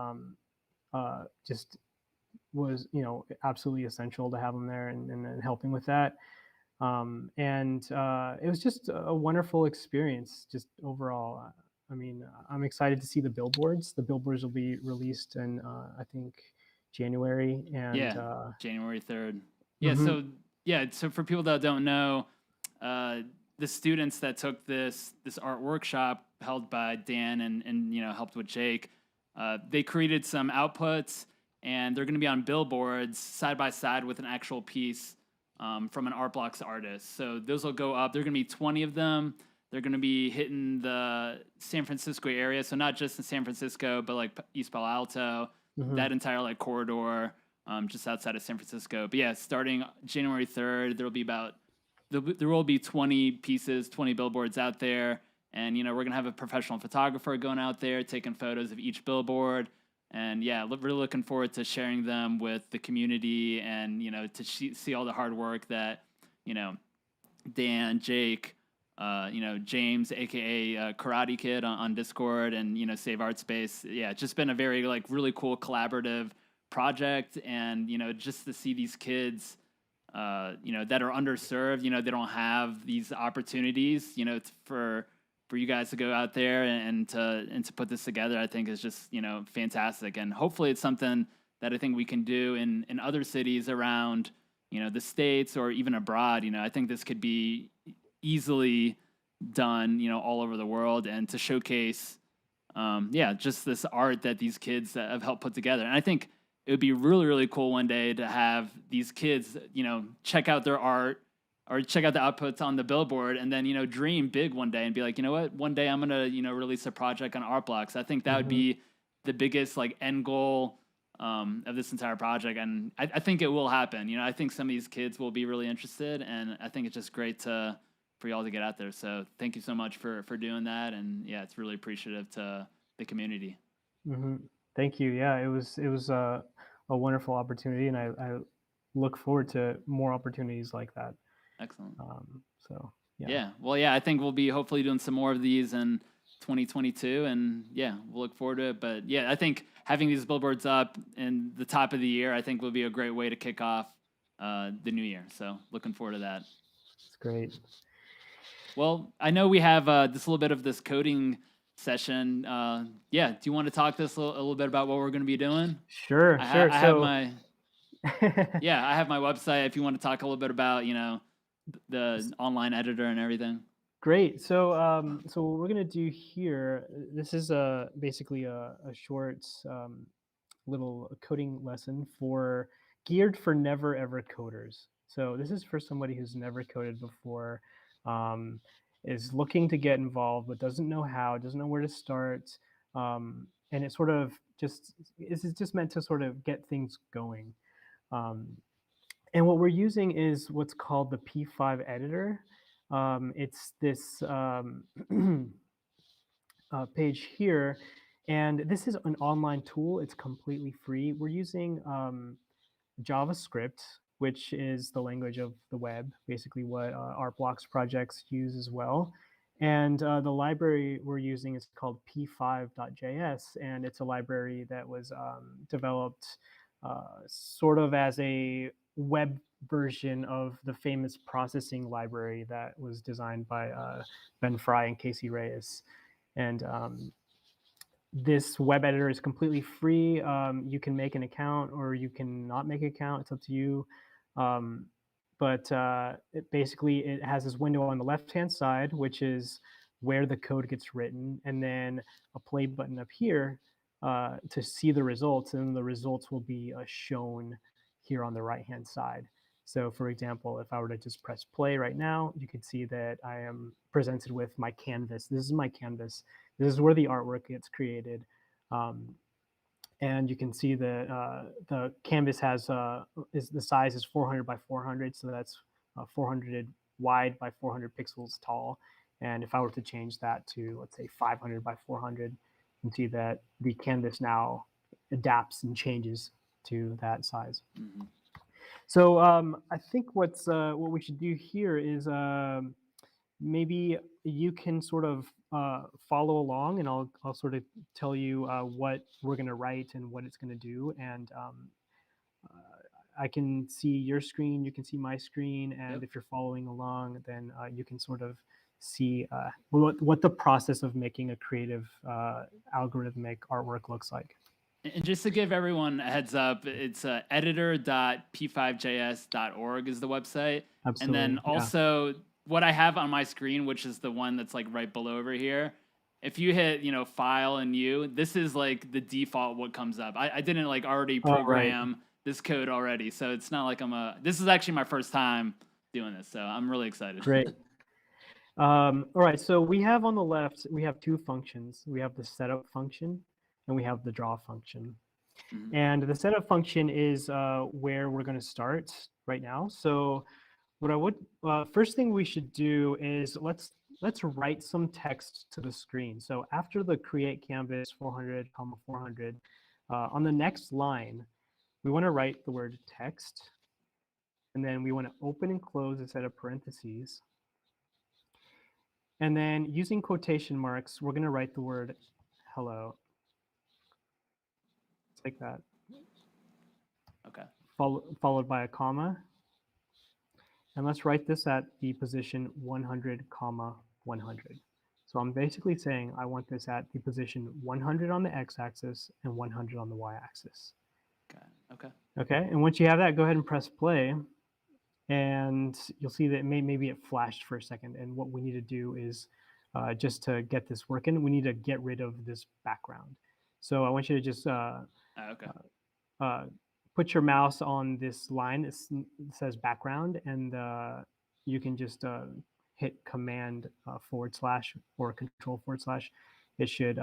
just was absolutely essential to have him there and helping with that. And it was just a wonderful experience, just overall. I mean, I'm excited to see the billboards. The billboards will be released in, I think, January. And Yeah, January 3rd. Yeah, mhm, so for people that don't know, uh, the students that took this art workshop held by Dan and helped with Jake, they created some outputs, and they're going to be on billboards side by side with an actual piece from an Art Blocks artist. So those will go up. There are going to be 20 of them. They're going to be hitting the San Francisco area, so not just in San Francisco, but like East Palo Alto, mhm. that entire like corridor, just outside of San Francisco. But yeah, starting January 3rd, there will be 20 pieces, 20 billboards out there, and we're gonna have a professional photographer going out there taking photos of each billboard. And yeah, really looking forward to sharing them with the community, and to see all the hard work that you know Dan, Jake, James, aka Karate Kid on Discord, and Save Art Space. Yeah, it's just been a very like really cool collaborative project, and just to see these kids, that are underserved. They don't have these opportunities. For you guys to go out there and to put this together, I think is just fantastic, and hopefully it's something that I think we can do in other cities around the states or even abroad. I think this could be easily done all over the world, and to showcase just this art that these kids have helped put together. And I think it would be really, really cool one day to have these kids check out their art or check out the outputs on the billboard, and then dream big one day and be like, what, one day I'm gonna release a project on Art Blocks. I think that would be the biggest like end goal of this entire project, and I think it will happen. I think some of these kids will be really interested, and I think it's just great for y'all to get out there. So thank you so much for doing that, and yeah, it's really appreciative to the community. Thank you. Yeah, it was a wonderful opportunity, and I look forward to more opportunities like that. Excellent. So yeah. Well, yeah, I think we'll be hopefully doing some more of these in 2022, and yeah, we'll look forward to it. But yeah, I think having these billboards up in the top of the year, I think will be a great way to kick off the new year. So looking forward to that. It's great. Well, I know we have this little bit of this coding session. Do you want to talk this a little bit about what we're going to be doing? Sure. I have my I have my website if you want to talk a little bit about the online editor and everything. Great. So so what we're gonna do here, this is basically a short little coding lesson geared for never ever coders. So this is for somebody who's never coded before, is looking to get involved but doesn't know how, doesn't know where to start, and it sort of is just meant to sort of get things going. And what we're using is what's called the P5 editor. It's this page here, and this is an online tool. It's completely free. We're using JavaScript, which is the language of the web, basically what Art Blocks projects use as well. And the library we're using is called p5.js, and it's a library that was developed sort of as a web version of the famous processing library that was designed by Ben Fry and Casey Reyes. And this web editor is completely free. You can make an account or you can not make an account. It's up to you. But it has this window on the left-hand side, which is where the code gets written, and then a play button up here to see the results, and the results will be shown here on the right-hand side. So for example, if I were to just press play right now, you can see that I am presented with my canvas. This is my canvas. This is where the artwork gets created. And you can see that the canvas the size is 400 by 400, so that's 400 wide by 400 pixels tall. And if I were to change that to, let's say, 500 by 400, you can see that the canvas now adapts and changes to that size. So I think what we should do here is maybe you can sort of follow along, and I'll sort of tell you what we're going to write and what it's going to do. And I can see your screen, you can see my screen, and if you're following along, then you can sort of see what the process of making a creative algorithmic artwork looks like. And just to give everyone a heads up, it's editor.p5js.org is the website. Absolutely. And then also what I have on my screen, which is the one that's like right below over here, if you hit, file and new, this is like the default what comes up. I didn't like already program this code already. So it's not like this is actually my first time doing this. So I'm really excited. Great. All right, so we have on the left, we have two functions. We have the setup function and we have the draw function. And the setup function is where we're going to start right now. So what I would first thing we should do is let's write some text to the screen. So after the create canvas 400, 400, on the next line, we want to write the word text, and then we want to open and close a set of parentheses. And then using quotation marks, we're going to write the word hello. Just like that. Okay. Followed by a comma. And let's write this at the position 100, comma 100. So I'm basically saying I want this at the position 100 on the x-axis and 100 on the y-axis. Got it. Okay. Okay, and once you have that, go ahead and press play. And you'll see that maybe it flashed for a second. And what we need to do is, just to get this working, we need to get rid of this background. So I want you to just Okay. put your mouse on this line. It says background, and you can just hit Command / or Control /. It should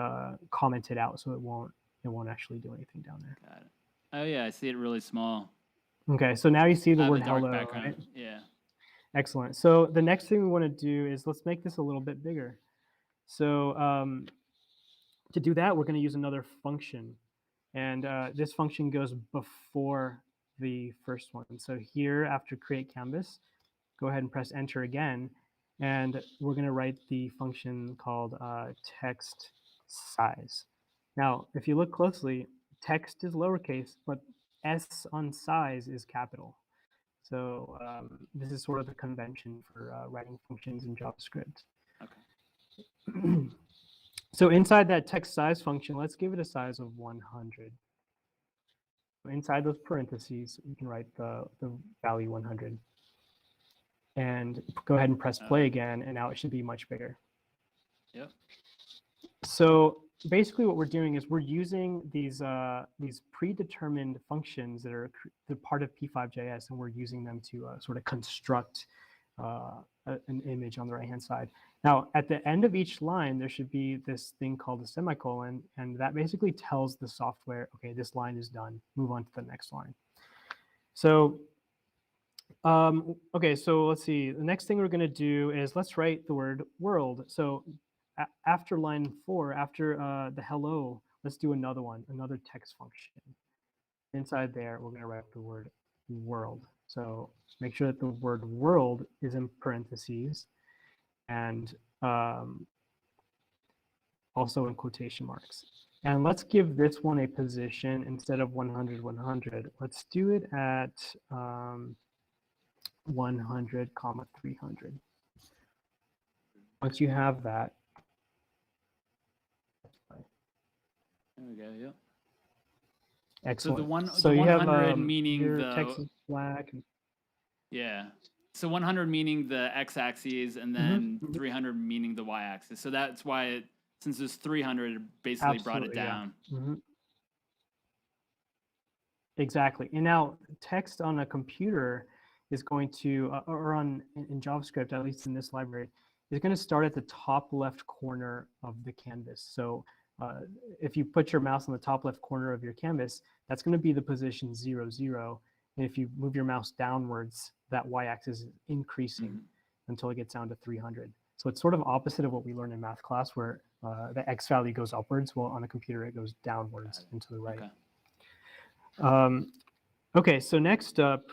comment it out, so it won't actually do anything down there. Got it. Oh yeah, I see it really small. Okay, so now you see the I have word a dark hello, background. right? Yeah. Excellent. So the next thing we want to do is let's make this a little bit bigger. So to do that, we're going to use another function. And this function goes before the first one. So here, after create canvas, go ahead and press enter again. And we're going to write the function called text size. Now, if you look closely, text is lowercase, but S on size is capital. So this is sort of the convention for writing functions in JavaScript. Okay. So inside that text size function, let's give it a size of 100. Inside those parentheses, we can write the value 100. And go ahead and press play again, and now it should be much bigger. Yep. So basically what we're doing is we're using these predetermined functions that are part of P5.js, and we're using them to sort of construct an image on the right-hand side. Now, at the end of each line, there should be this thing called a semicolon, and that basically tells the software, okay, this line is done, move on to the next line. So, okay, so let's see. The next thing we're going to do is let's write the word world. So after line 4, after the hello, let's do another one, another text function. Inside there, we're going to write the word world. So make sure that the word world is in parentheses and also in quotation marks. And let's give this one a position instead of 100, 100. Let's do it at 100, 300. Once you have that, There we go. Yep. excellent. So the 100 you have, meaning your the text is black. yeah. So 100 meaning the x-axis, and then 300 meaning the y-axis. So that's why since there's 300, it basically brought it down. Yeah. Exactly. And now text on a computer is going to, or in JavaScript, at least in this library, is going to start at the top left corner of the canvas. So if you put your mouse on the top left corner of your canvas, that's going to be the position 0, 0. And if you move your mouse downwards, that y-axis is increasing until it gets down to 300. So it's sort of opposite of what we learned in math class, where the x value goes upwards. Well, on a computer, it goes downwards and to the right. Okay. Okay, so next up,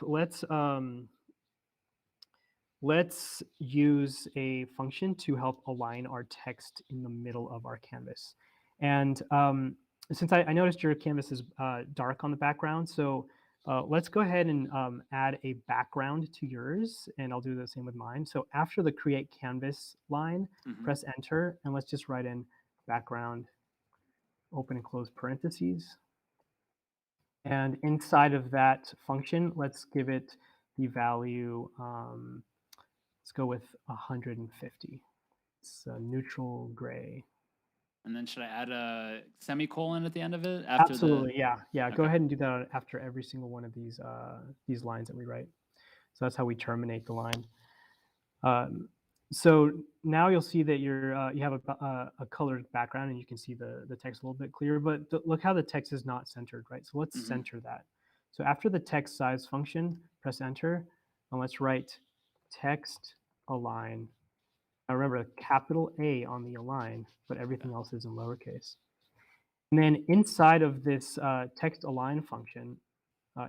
let's use a function to help align our text in the middle of our canvas. And since I noticed your canvas is dark on the background, so let's go ahead and add a background to yours, and I'll do the same with mine. So after the create canvas line, press enter, and let's just write in background, open and close parentheses. And inside of that function, let's give it the value, let's go with 150. It's a neutral gray. And then should I add a semicolon at the end of it? Absolutely, yeah. Okay. Go ahead and do that after every single one of these lines that we write. So that's how we terminate the line. So now you'll see that you have a colored background, and you can see the text a little bit clearer, but look how the text is not centered, right? So let's center that. So after the text size function, press enter, and let's write text align. Now remember, capital A on the align, but everything else is in lowercase. And then inside of this text align function,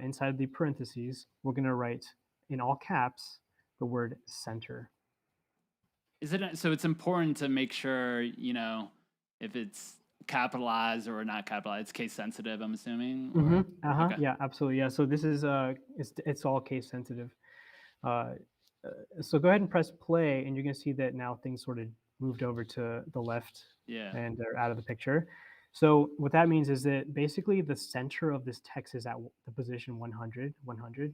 inside the parentheses, we're going to write in all caps the word center. Is it so? It's important to make sure if it's capitalized or not capitalized. It's case sensitive, I'm assuming, or okay. Yeah, absolutely. Yeah. So this is it's all case sensitive. Uh, so go ahead and press play, and you're going to see that now things sort of moved over to the left Yeah. and they're out of the picture. So what that means is that basically the center of this text is at the position 100, 100.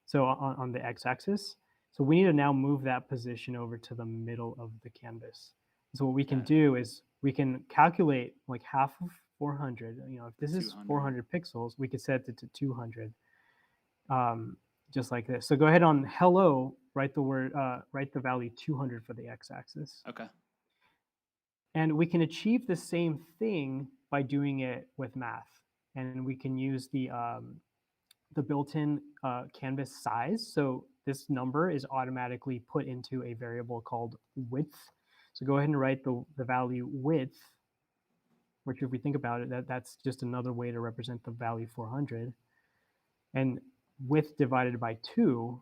So on the x-axis. So we need to now move that position over to the middle of the canvas. So what we can Got it. do is we can calculate like half of 400. If this is 200. 400 pixels, we could set it to 200, just like this. So go ahead on hello, write the value 200 for the x-axis. Okay. And we can achieve the same thing by doing it with math. And we can use the built-in canvas size. So this number is automatically put into a variable called width. So go ahead and write the value width, which if we think about it, that's just another way to represent the value 400. And width divided by 2,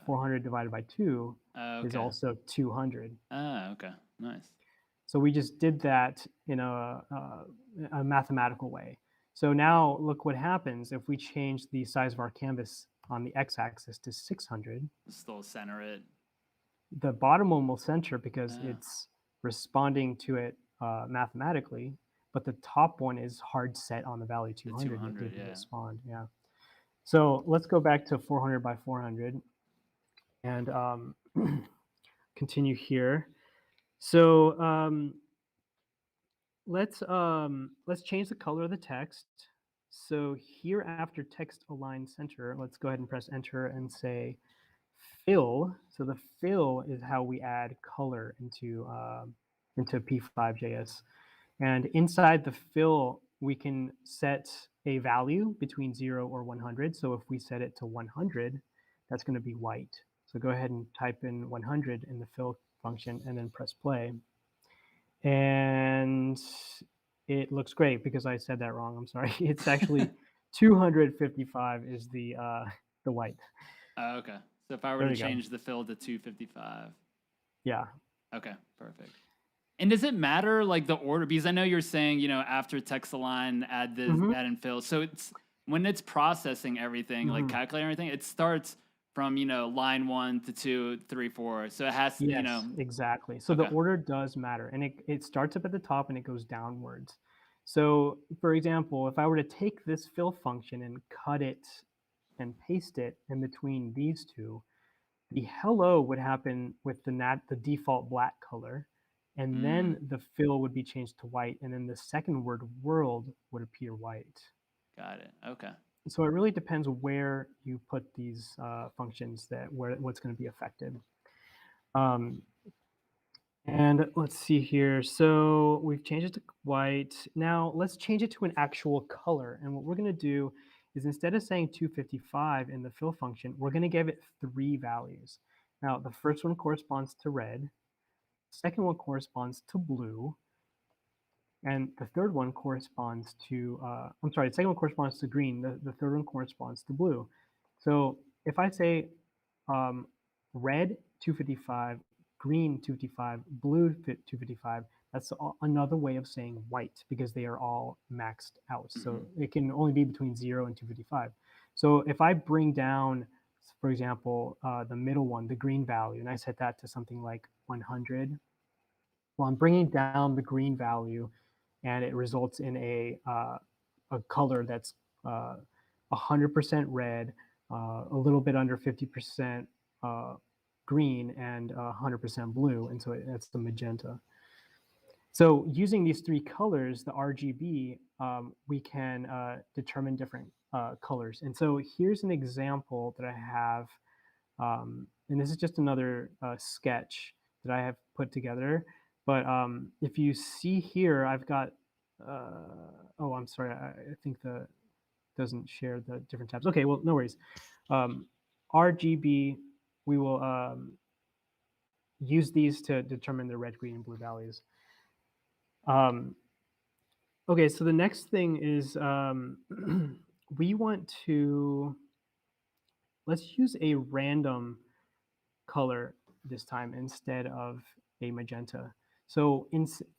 400 divided by 2 is Okay. also 200. Okay. Nice. So we just did that in a mathematical way. So now look what happens if we change the size of our canvas on the x-axis to 600. Still center it. The bottom one will center because Oh. it's responding to it mathematically, but the top one is hard set on the value 200. 200, It didn't yeah. respond. Yeah. So let's go back to 400 by 400 and continue here. So let's change the color of the text. So here after text align center, let's go ahead and press enter and say fill. So the fill is how we add color into P5.js. And inside the fill, we can set a value between 0 or 100. So if we set it to 100, that's going to be white. So go ahead and type in 100 in the fill function and then press play. And it looks great because I said that wrong. I'm sorry. It's actually 255 is the white. Okay. So if I were to change the fill to 255. Yeah. Okay, perfect. And does it matter like the order? Because I know you're saying, after text align, add this, add and fill. So it's when it's processing everything, like calculating everything, it starts from line 1 to 2, 3, 4. So it has to, Yes, exactly. So the order does matter, and it starts up at the top and it goes downwards. So for example, if I were to take this fill function and cut it and paste it in between these two, the hello would happen with the default black color, and then the fill would be changed to white, and then the second word world would appear white. Got it. Okay. So it really depends where you put these functions what's going to be affected. And let's see here. So we've changed it to white. Now let's change it to an actual color. And what we're going to do is instead of saying 255 in the fill function, we're going to give it 3 values. Now the first one corresponds to red. The second one corresponds to blue. And the third one corresponds to, the second one corresponds to green. The third one corresponds to blue. So if I say red 255, green 255, blue 255, that's another way of saying white because they are all maxed out. So it can only be between 0 and 255. So if I bring down, for example, the middle one, the green value, and I set that to something like 100, well, I'm bringing down the green value and it results in a color that's 100% red, a little bit under 50% green, and 100% blue, and so that's the magenta. So using these 3 colors, the RGB, we can determine different colors. And so here's an example that I have, and this is just another sketch that I have put together. But if you see here, I've got, oh, I'm sorry, I think the doesn't share the different tabs. Okay, well, no worries. RGB, we will use these to determine the red, green, and blue values. Okay, so the next thing is we want to, let's use a random color. this time instead of a magenta. So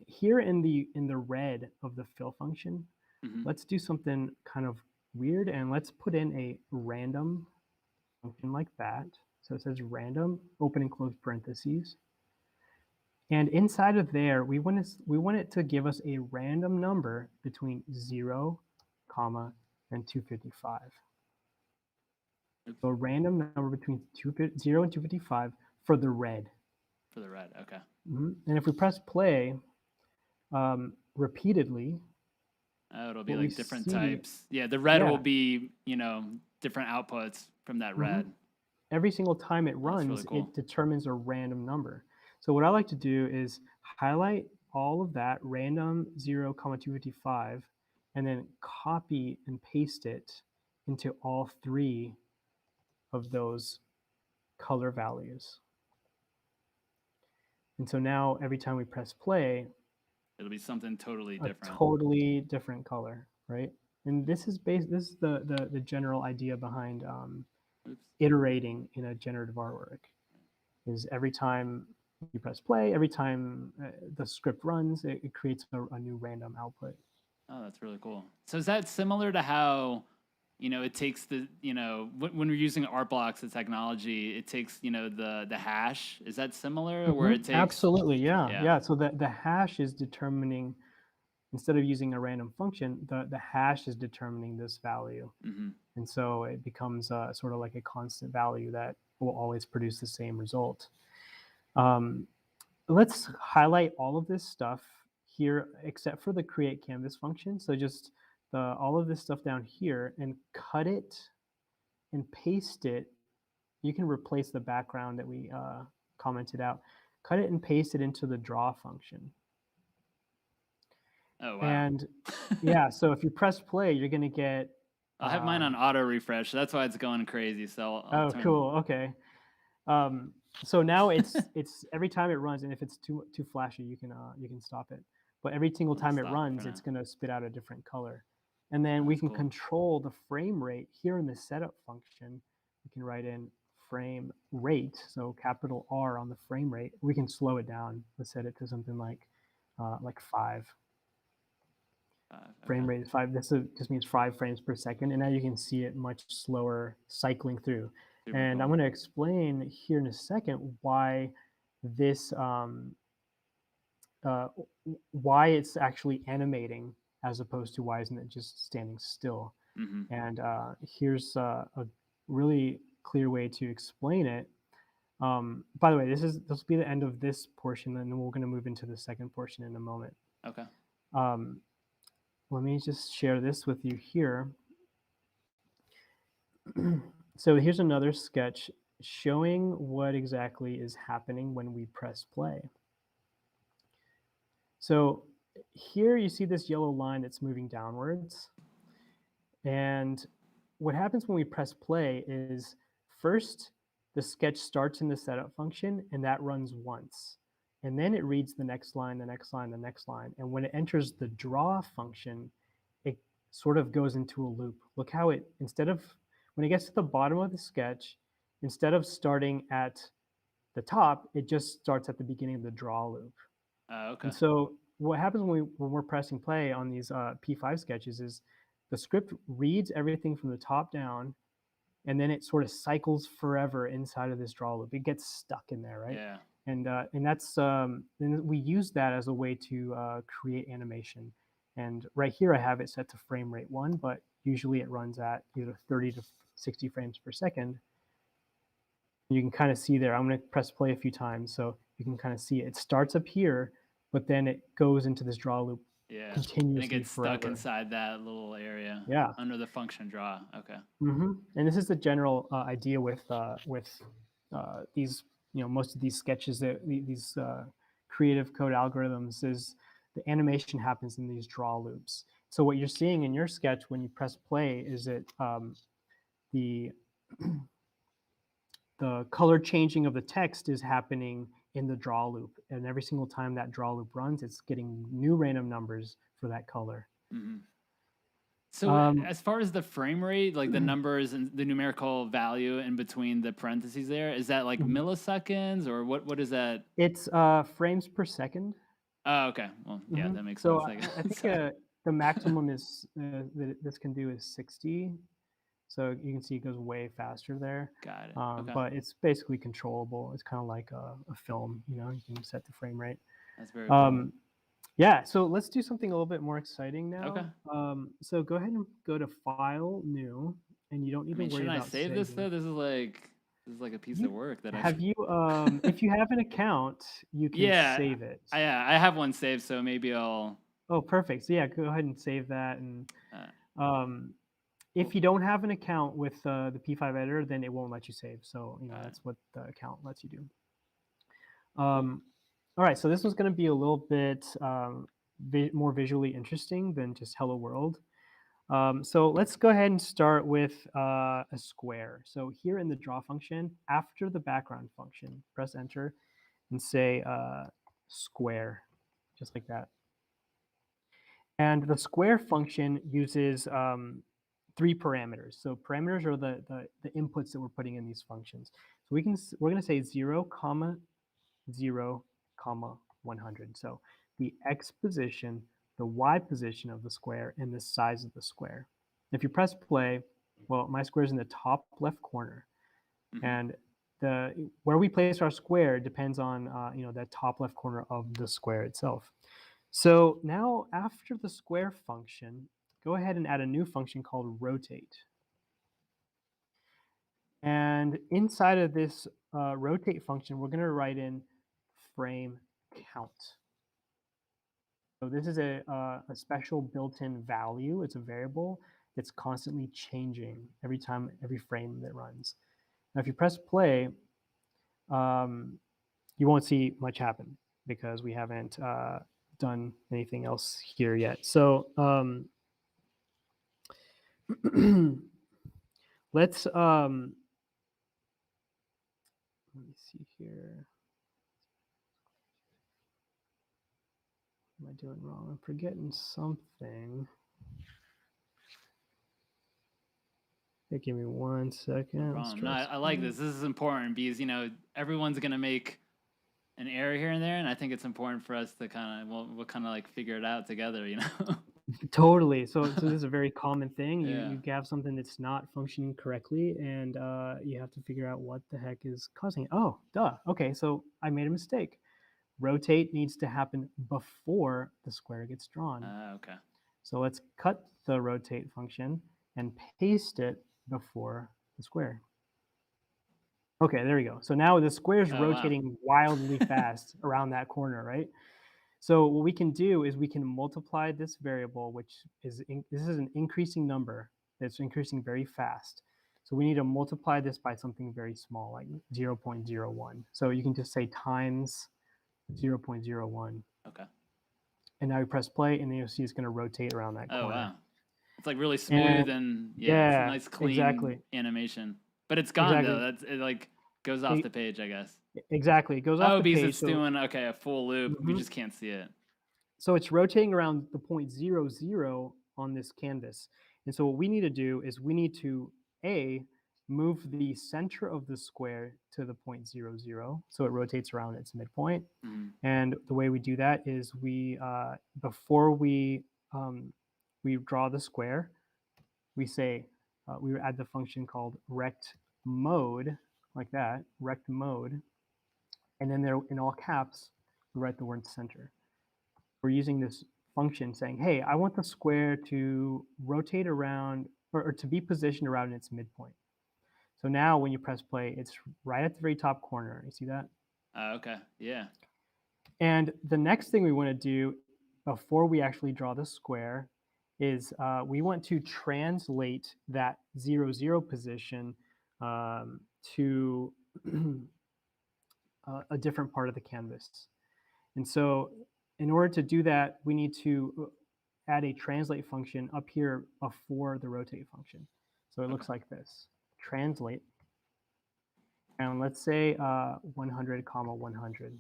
here in the red of the fill function, Hmm. let's do something kind of weird, and let's put in a random function like that. So it says random, open and close parentheses. And inside of there, we want it to give us a random number between 0, comma, and 255. So a random number between 0 and 255 for the red. For the red, okay. And if we press play repeatedly, Oh, it'll be what we like different see, types. Yeah, the red will yeah, be, different outputs from that red. every single time it Oh, that's really runs, cool. it determines a random number. So what I like to do is highlight all of that random 0, comma 255, and then copy and paste it into all three of those color values. And so now every time we press play, It'll be something totally a different. totally different color, right? And this is the general idea behind iterating in a generative artwork. Is every time you press play, every time the script runs, it creates a new random output. Oh, that's really cool. So is that similar to how, it takes when we're using art blocks, the technology, it takes, the hash. Is that similar where it takes? Absolutely, yeah. So the hash is determining, instead of using a random function, the hash is determining this value. And so it becomes sort of like a constant value that will always produce the same result. Let's highlight all of this stuff here, except for the create canvas function. So just all of this stuff down here, and cut it and paste it. You can replace the background that we commented out. Cut it and paste it into the draw function. Oh, wow. And yeah, so if you press play, you're going to get. I'll have mine on auto refresh. That's why it's going crazy. So I'll turn. Cool. Okay. So now it's every time it runs, and if it's too flashy, you can stop it. But every single time it runs, it's going to spit out a different color. And then we can control the frame rate here in the setup function. We can write in frame rate, so capital R on the frame rate. We can slow it down. Let's set it to something like 5. Frame rate is 5. This just means 5 frames per second, and now you can see it much slower cycling through. And I'm going to explain here in a second why this why it's actually animating as opposed to why isn't it just standing still. And here's a really clear way to explain it. By the way, this will be the end of this portion, and then we're going to move into the second portion in a moment. Okay. Let me just share this with you here. So here's another sketch showing what exactly is happening when we press play. So here you see this yellow line that's moving downwards. And what happens when we press play is, first, the sketch starts in the setup function, and that runs once. And then it reads the next line, the next line, the next line. And when it enters the draw function, it sort of goes into a loop. Look how it, when it gets to the bottom of the sketch, instead of starting at the top, it just starts at the beginning of the draw loop. Okay. And so what happens when we're pressing play on these P5 sketches is the script reads everything from the top down, and then it sort of cycles forever inside of this draw loop. It gets stuck in there, right? Yeah. And that's and we use that as a way to create animation. And right here I have it set to frame rate 1, but usually it runs at either 30 to 60 frames per second. You can kind of see there. I'm going to press play a few times so you can kind of see it. It starts up here, but then it goes into this draw loop continuously and it gets forever. stuck inside that little area. Yeah. Under the function draw. Okay. And this is the general idea with these, most of these sketches, that these creative code algorithms, is the animation happens in these draw loops. So what you're seeing in your sketch when you press play is that the color changing of the text is happening in the draw loop. And every single time that draw loop runs, it's getting new random numbers for that color. So Um, as far as the frame rate, like the numbers and the numerical value in between the parentheses there, is that like mhm. milliseconds or what is that? It's frames per second. Oh, okay. Well, yeah, Mhm. that makes So sense, I I think guess. the maximum is that this can do is 60. So you can see it goes way faster there. Got it. Okay. But it's basically controllable. It's kind of like a film, you know, you can set the frame rate. That's very cool. Um, yeah, so let's do something a little bit more exciting Okay. now. So go ahead and go to File, New, and you don't I need to mean, worry shouldn't I about save this saving. though? This is like a piece of You work that I have should. you if you have an account, you can Yeah, save it. I have one saved, so maybe I'll. Oh, perfect. So yeah, go ahead and save that. And Uh, um, if well, you don't have an account with the P5 editor, then it won't let you save. So you know got it. that's what the account lets you do. Cool. All right, so this one's going to be a little bit more visually interesting than just Hello World. So let's go ahead and start with a square. So here in the draw function, after the background function, press enter and say square, just like that. And the square function uses three parameters. So parameters are the inputs that we're putting in these functions. So we're going to say 0, comma 0, comma 100. So the x position, the y position of the square, and the size of the square. If you press play, well, my square is in the top left corner, Hmm. and where we place our square depends on that top left corner of the square itself. So now after the square function, go ahead and add a new function called rotate. And inside of this rotate function, we're going to write in frame count. So this is a special built-in value. It's a variable that's constantly changing every frame that runs. Now, if you press play, um, you won't see much happen because we haven't done anything else here yet. So let's let me see here. What am I doing wrong? I'm forgetting something. Hey, give me one No second. Let's problem. No, try I like something. this is important because everyone's gonna make an error here and there, and I think it's important for us to kind of we'll kind of like figure it out together. Totally. So this is a very common thing. You Yeah. you have something that's not functioning correctly, and you have to figure out what the heck is causing it. Oh, duh. Okay, so I made a mistake. Rotate needs to happen before the square gets drawn. Okay. So let's cut the rotate function and paste it before the square. Okay, there we go. So now the square is Oh wow. rotating wildly fast around that corner, right? So what we can do is we can multiply this variable, which this is an increasing number that's increasing very fast. So we need to multiply this by something very small, like 0.01. So you can just say times 0.01. Okay. And now you press play, and then you'll see it's going to rotate around that Oh corner. wow. It's like really And smooth and yeah, it's a yeah, nice clean exactly, animation. But it's gone though. exactly, That's it like goes off E- the page, I guess. exactly. It goes off Oh, the because page. it's So doing okay, a full loop. We mhm. just can't see it. So it's rotating around the point 0, 0 on this canvas. And so what we need to do is we need to A, move the center of the square to the point 0, 0. So it rotates around its midpoint. Mhm. And the way we do that is before we draw the square, we say, we add the function called rect mode, like that, rect mode. And then there in all caps, we write the word center. We're using this function saying, hey, I want the square to rotate around or to be positioned around its midpoint. So now when you press play, it's right at the very top corner. You see that? Okay. Yeah. And the next thing we want to do before we actually draw the square is we want to translate that 0, 0 position to a different part of the canvas. And so in order to do that, we need to add a translate function up here before the rotate function. So it Okay. looks like this, translate, and let's say 100, comma 100.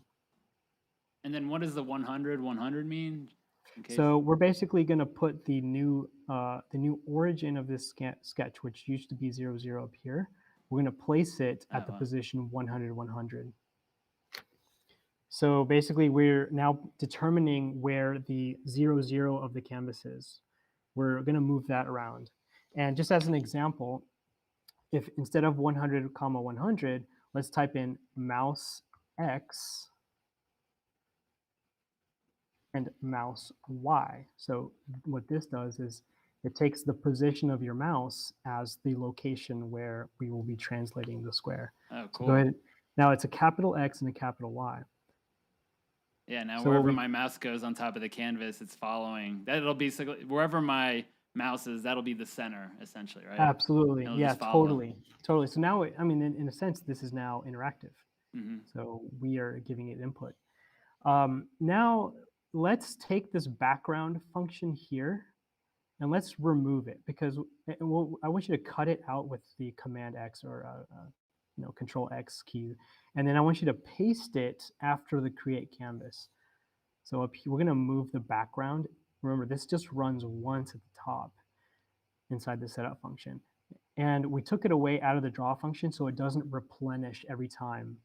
And then what does the 100 100 mean? In case. So we're basically going to put the new origin of this sketch, which used to be 0, 0 up here. We're going to place it at the wow. position 100, 100. So basically, we're now determining where the 0, 0 of the canvas is. We're going to move that around. And just as an example, if instead of 100, comma 100, let's type in mouse X and mouse Y. So what this does is it takes the position of your mouse as the location where we will be translating the square. Oh, So go cool. ahead. Now it's a capital X and a capital Y. Yeah, now So wherever my mouse goes on top of the canvas, it's following. That'll be wherever my mouse is, that'll be the center, essentially, right? Absolutely. It'll Yeah, just follow. totally. Totally. So now, I mean, in a sense, this is now interactive. Mm-hmm. So we are giving it input. Now let's take this background function here and let's remove it because I want you to cut it out with the Command X or Control X key, and then I want you to paste it after the create canvas. So up here, we're going to move the background. Remember, this just runs once at the top inside the setup function, and we took it away out of the draw function so it doesn't replenish every time.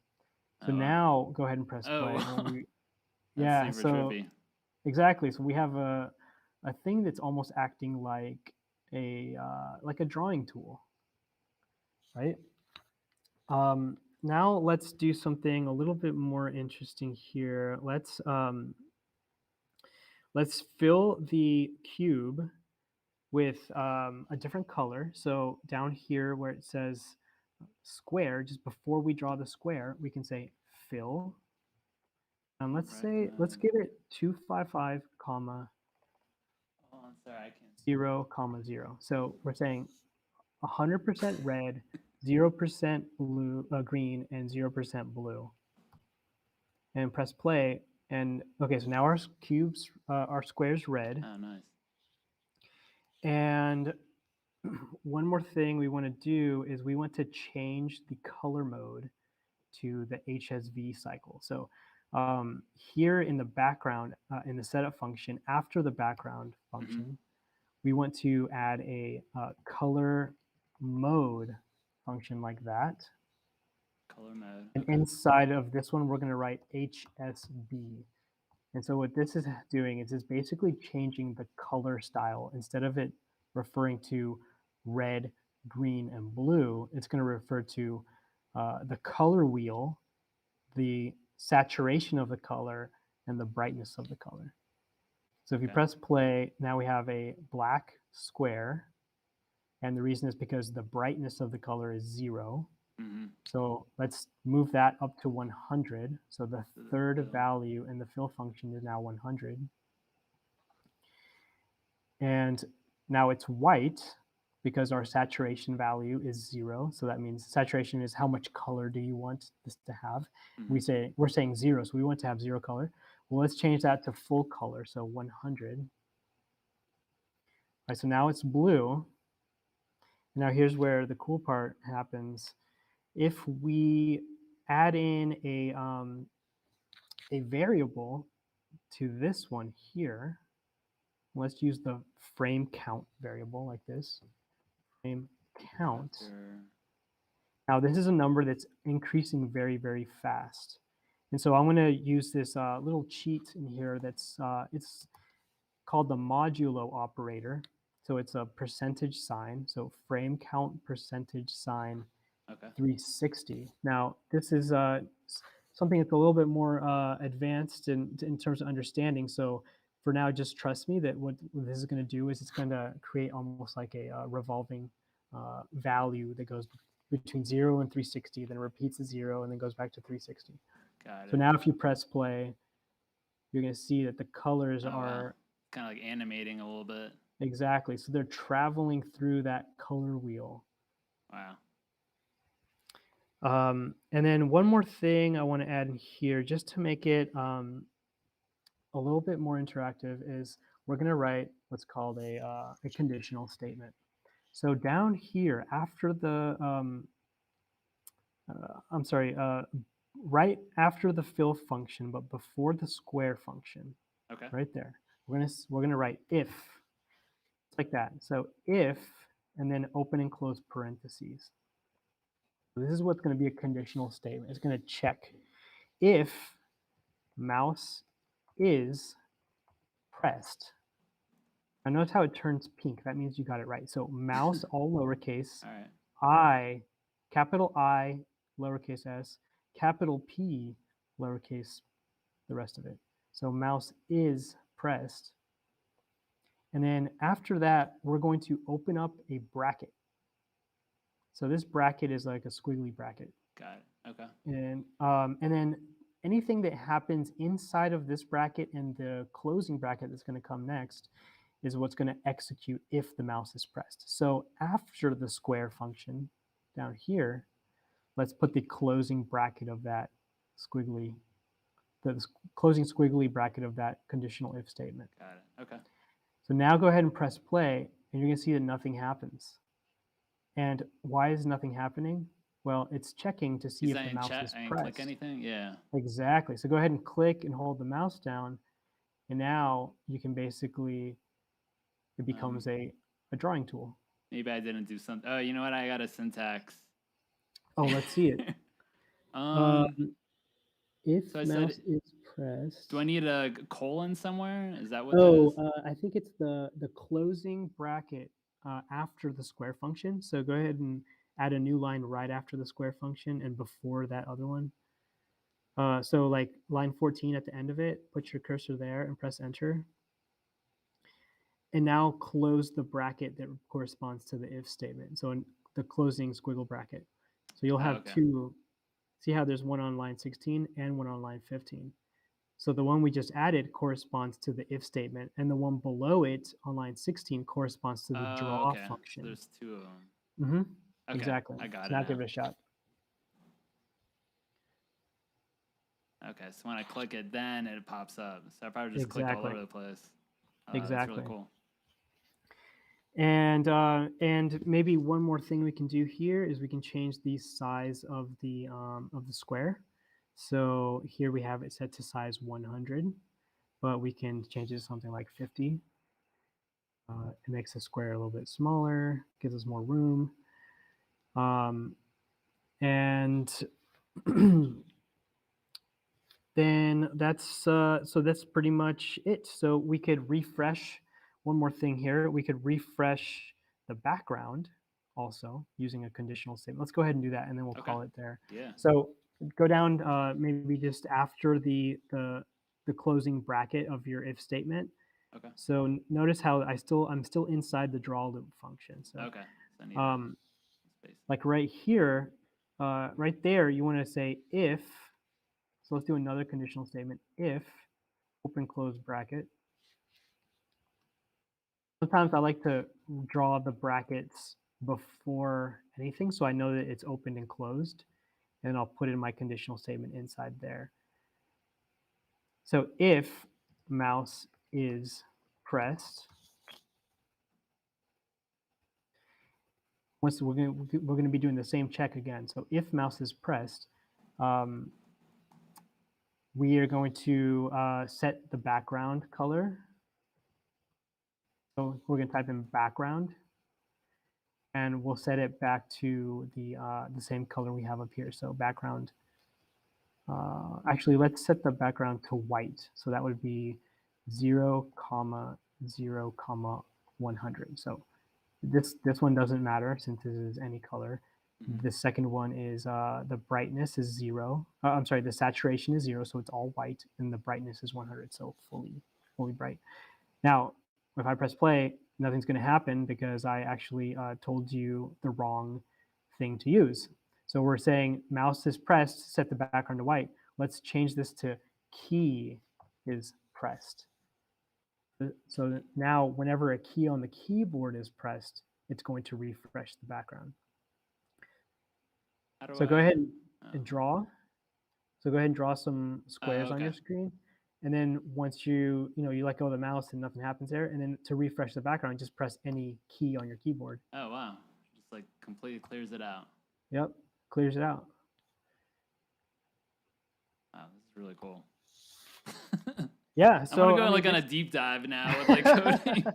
So now go ahead and press play. That's Yeah, super so trippy. exactly. So we have a thing that's almost acting like a drawing tool, right? Now let's do something a little bit more interesting here. Let's fill the cube with a different color. So down here where it says square, just before we draw the square, we can say fill. And let's give it 255, comma, Oh, I'm sorry, I can't. 0, comma 0. So we're saying 100% red, 0% blue, green, and 0% blue. And press play. And okay, so now our square's red. Oh, nice. And one more thing we want to do is we want to change the color mode to the HSV cycle. So here in the background, in the setup function, after the background function, we want to add a color mode function like that. Color mode. And inside of this one, we're going to write HSB. And so what this is doing is it's basically changing the color style. Instead of it referring to red, green, and blue, it's going to refer to the color wheel, the saturation of the color, and the brightness of the color. So if you press play, now we have a black square. And the reason is because the brightness of the color is 0. So let's move that up to 100. So the third value in the fill function is now 100. And now it's white because our saturation value is 0. So that means saturation is how much color do you want this to have. We're saying 0, so we want to have 0 color. Well, let's change that to full color, so 100. All right, so now it's blue. Now here's where the cool part happens. If we add in a variable to this one here, let's use the frame count variable like this. Frame count. Now this is a number that's increasing very, very fast. And so I'm going to use this little cheat in here that's it's called the modulo operator. So it's a percentage sign. So frame count percentage sign 360. Now this is something that's a little bit more advanced in terms of understanding. So for now, just trust me that what this is going to do is it's going to create almost like a revolving value that goes between 0 and 360, then repeats at 0 and then goes back to 360. Got it. So now if you press play, you're going to see that the colors are kind of like animating a little bit. Exactly. So they're traveling through that color wheel. Wow. And then one more thing I want to add in here, just to make it a little bit more interactive, is we're going to write what's called a conditional statement. So down here, after the, right after the fill function, but before the square function, right there, we're gonna write if, like that. So if, and then open and close parentheses. So this is what's going to be a conditional statement. It's going to check if mouse is pressed. Now notice how it turns pink. That means you got it right. So mouse, all lowercase, All right. I, lowercase s, capital P, lowercase, the rest of it. So mouse is pressed. And then after that, we're going to open up a bracket. So this bracket is like a squiggly bracket. Got it. Okay. And then anything that happens inside of this bracket and the closing bracket that's going to come next is what's going to execute if the mouse is pressed. So after the square function down here, let's put the closing bracket of that squiggly, the closing squiggly bracket of that conditional if statement. Got it. Okay. So now go ahead and press play, and you're going to see that nothing happens. And why is nothing happening? Well, it's checking to see if the mouse is pressed. Click anything? Yeah. Exactly. So go ahead and click and hold the mouse down, and now you can basically, it becomes a drawing tool. Maybe I didn't do something. Oh, you know what? I got a syntax. Oh, let's see it. If so mouse is pressed. Do I need a colon somewhere? Is that what Oh, that is? I think it's the closing bracket after the square function. So go ahead and add a new line right after the square function and before that other one. So like line 14 at the end of it, put your cursor there and press enter. And now close the bracket that corresponds to the if statement. So in the closing squiggle bracket. So you'll have two. See how there's one on line 16 and one on line 15. So the one we just added corresponds to the if statement, and the one below it on line 16 corresponds to the draw function. So there's two of them. Mm-hmm. Okay, exactly. I got so it. Now give it a shot. Okay, so when I click it, then it pops up. So I probably just clicked all over the place. Exactly. That's really cool. And maybe one more thing we can do here is we can change the size of the square. So here we have it set to size 100, but we can change it to something like 50. It makes the square a little bit smaller, gives us more room. And then that's pretty much it. So we could refresh. One more thing here, we could refresh the background also using a conditional statement. Let's go ahead and do that, and then we'll call it there. Yeah. So go down maybe just after the closing bracket of your if statement. Okay. So notice how I'm still inside the draw loop function. So okay. So I need space. Like right here, right there, you want to say if. So let's do another conditional statement. If open close bracket. Sometimes I like to draw the brackets before anything, so I know that it's opened and closed, and I'll put in my conditional statement inside there. So if mouse is pressed, we're going to be doing the same check again. So if mouse is pressed, we are going to set the background color. So we're going to type in background, and we'll set it back to the same color we have up here. So background. Actually, let's set the background to white. So that would be 0, 0, 100. So this one doesn't matter since this is any color. Mm-hmm. The second one is the brightness is 0. I'm sorry, the saturation is 0, so it's all white, and the brightness is 100, so fully bright. Now, if I press play, nothing's going to happen because I actually told you the wrong thing to use. So we're saying mouse is pressed, set the background to white. Let's change this to key is pressed. So now whenever a key on the keyboard is pressed, it's going to refresh the background. So go ahead and draw. So go ahead and draw some squares on your screen. And then once you let go of the mouse and nothing happens there, and then to refresh the background, just press any key on your keyboard. Oh, wow. Just like completely clears it out. Yep, clears it out. Wow, this is really cool. Yeah. I want to So go I mean, like on a deep dive now with like coding.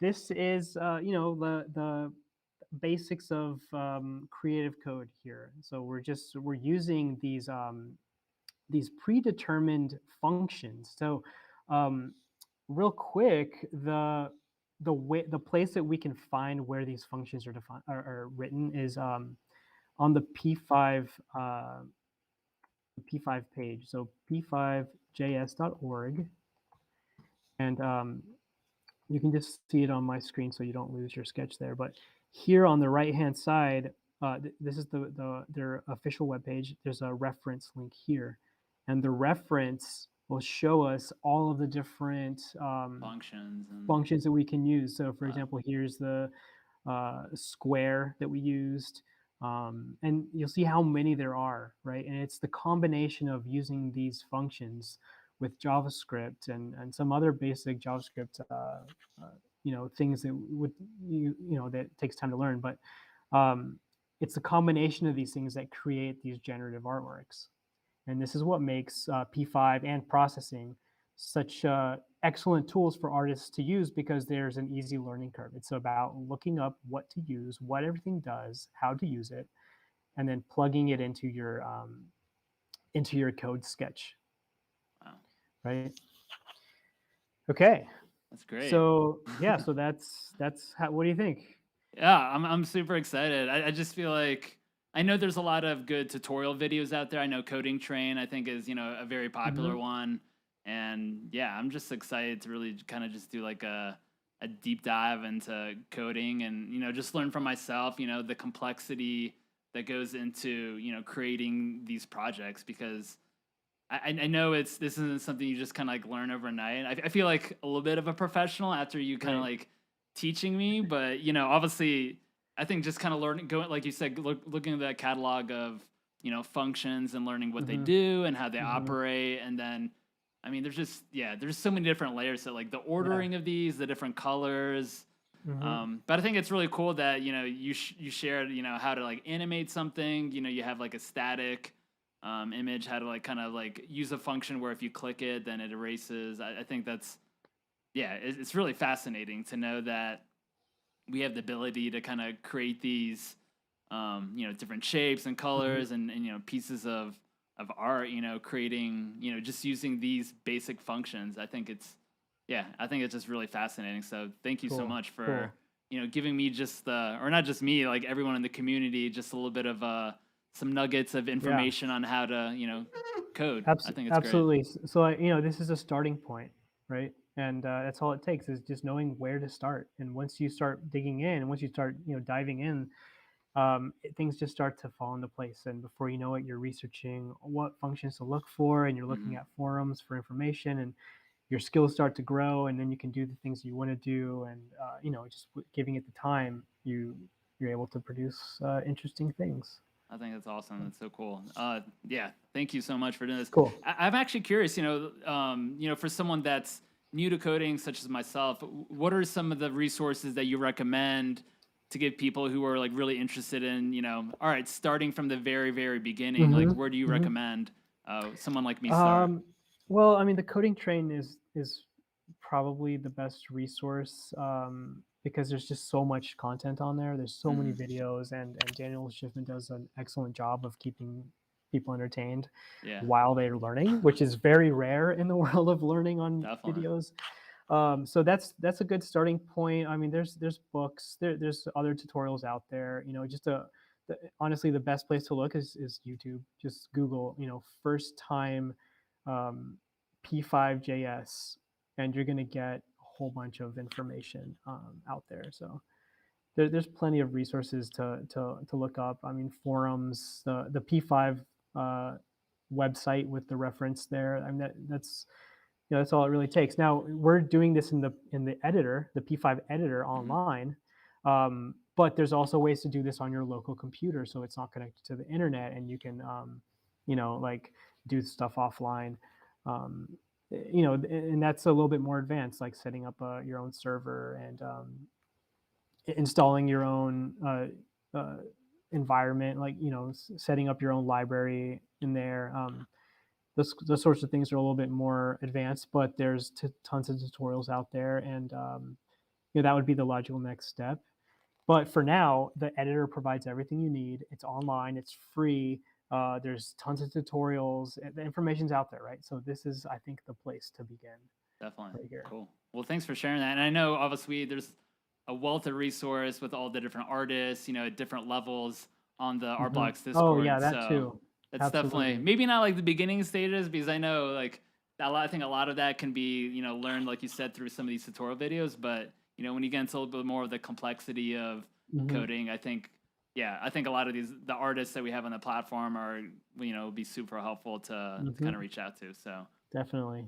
this is the basics of creative code here. So we're using these predetermined functions. So um, real quick, the place that we can find where these functions are defined are written is on the P5 page. So p5js.org, and you can just see it on my screen so you don't lose your sketch there. But here on the right hand side, this is their official webpage. There's a reference link here, and the reference will show us all of the different Functions and functions that we can use. So, for wow. example, here's the square that we used. And you'll see how many there are, right? And it's the combination of using these functions with JavaScript and some other basic JavaScript, things that would that takes time to learn. But um, it's the combination of these things that create these generative artworks. And this is what makes P5 and processing such excellent tools for artists to use, because there's an easy learning curve. It's about looking up what to use, what everything does, how to use it, and then plugging it into your code sketch, Wow. right? Okay, That's great. so yeah, so that's how. What do you think? Yeah, I'm super excited. I just feel like I know there's a lot of good tutorial videos out there. I know Coding Train, I think, is a very popular Hmm. one, and yeah, I'm just excited to really kind of just do like a deep dive into coding and just learn from myself. The complexity that goes into creating these projects because I know this isn't something you just kind of like learn overnight. I feel like a little bit of a professional after you kind of Right. like teaching me, but obviously, I think just kind of learning, going like you said, looking at that catalog of functions and learning what they Hmm. do and how they Hmm. operate, and then I mean, there's so many different layers to like the Yeah. ordering of these, the different colors. Hmm. But I think it's really cool that you shared how to like animate something. You have like a static image, how to like kind of like use a function where if you click it, then it erases. I think that's it's really fascinating to know that we have the ability to kind of create these different shapes and Hmm. colors and pieces of art. Creating just using these basic functions. I think it's just really fascinating. So thank you so Cool. much for Cool. giving me just the, or not just me, like everyone in the community, just a little bit of some nuggets of Yeah. information on how to code. I think it's great. Absolutely. So, this is a starting point, right? And that's all it takes, is just knowing where to start. And once you start digging in, and once you start, diving in, things just start to fall into place. And before you know it, you're researching what functions to look for, and you're looking Hmm. at forums for information, and your skills start to grow, and then you can do the things you want to do. And just giving it the time, you're able to produce interesting things. I think that's awesome. That's so cool. Yeah, thank you so much for doing this. Cool. I'm actually curious. For someone that's new to coding, such as myself, what are some of the resources that you recommend to give people who are like really interested in, all right, starting from the very, very beginning? Like, Hmm. where do you Hmm. recommend someone like me start? Um, well, I mean, the coding train is probably the best resource, because there's just so much content on there. There's so many Hmm. videos, and Daniel Schiffman does an excellent job of keeping people entertained Yeah, while they're learning, which is very rare in the world of learning on definitely. videos. So that's a good starting point. I mean, there's books, there's other tutorials out there. Honestly, the best place to look is YouTube. Just Google, first time um, P5JS, and you're gonna get a whole bunch of information out there. So there's plenty of resources to look up. I mean, forums, the P5 uh, website with the reference there. I mean, that's all it really takes. Now we're doing this in the editor, the P5 editor Hmm. online, but there's also ways to do this on your local computer, so it's not connected to the internet, and you can, like do stuff offline. Um, and that's a little bit more advanced, like setting up your own server, and installing your own environment, like setting up your own library in there. those sorts of things are a little bit more advanced, but there's tons of tutorials out there, and that would be the logical next step. But for now, the editor provides everything you need. It's online, it's free. There's tons of tutorials. The information's out there, right? So this is, I think, the place to begin. Definitely. Right here. Cool. Well, thanks for sharing that. And I know obviously there's a wealth of resource with all the different artists, at different levels on the Art Blocks Oh Discord. yeah, that So too. that's Absolutely. definitely maybe not like the beginning stages, because I know like I think a lot of that can be, learned, like you said, through some of these tutorial videos. But when you get into a little bit more of the complexity of coding, I think a lot of the artists that we have on the platform are, be super helpful to kind of reach out to. So Definitely.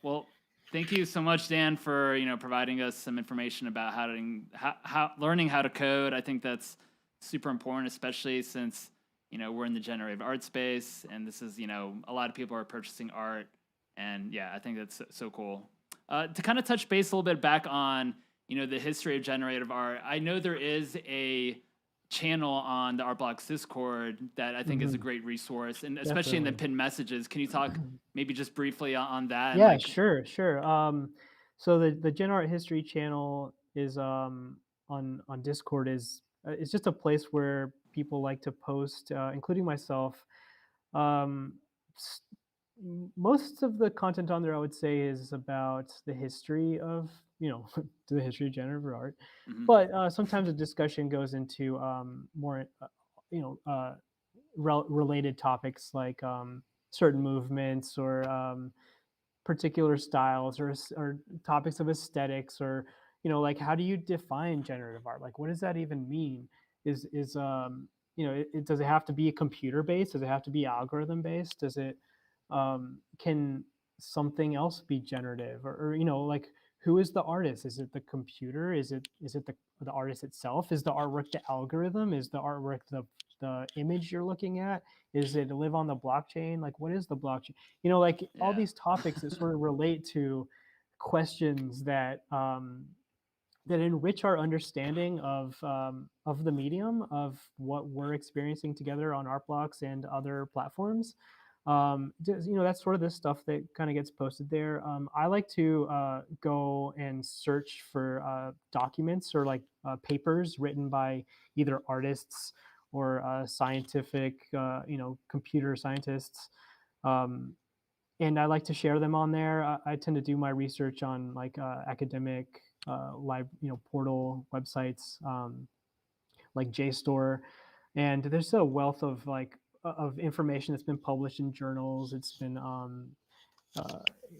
well, thank you so much, Dan, for providing us some information about how learning how to code. I think that's super important, especially since we're in the generative art space, and this is a lot of people are purchasing art, and I think that's so cool. To kind of touch base a little bit back on the history of generative art, I know there is a channel on the Art Blocks Discord that I think is a great resource, and especially in the pinned messages. Can you talk maybe just briefly on that? And Yeah, sure. So the Gen Art History channel is on Discord is it's just a place where people like to post, including myself. Um, s- Most of the content on there, I would say, is about the history of the history of generative art, but sometimes the discussion goes into more you know related topics like certain movements or particular styles or topics of aesthetics or like how do you define generative art, like what does that even mean, is does it have to be computer based, does it have to be algorithm based, does it can something else be generative, or like who is the artist, is it the computer, is it the artist itself, is the artwork the algorithm, is the artwork the image you're looking at, is it live on the blockchain, like what is the blockchain, like all these topics that sort of relate to questions that that enrich our understanding of the medium, of what we're experiencing together on Art Blocks and other platforms. That's sort of the stuff that kind of gets posted there. I like to go and search for documents or like papers written by either artists or scientific, computer scientists. Um, and I like to share them on there. I tend to do my research on like academic portal websites like JSTOR, and there's a wealth of of information that's been published in journals. It's been uh,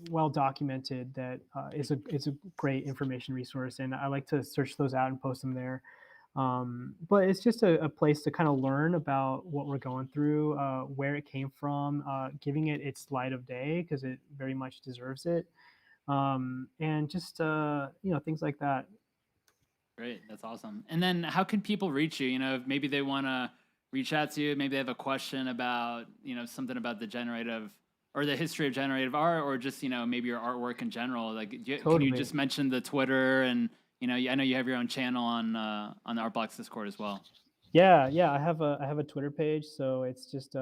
well documented. That it's a great information resource, and I like to search those out and post them there. But it's just a place to kind of learn about what we're going through, where it came from, giving it its light of day because it very much deserves it, and just things like that. Great, that's awesome. And then how can people reach you? If maybe they want to reach out to you, maybe they have a question about, something about the generative or the history of generative art, or just, maybe your artwork in general. Like, can you Totally. just mention the Twitter and, I know you have your own channel on the Art Blocks Discord as well. Yeah, I have a Twitter page, so it's just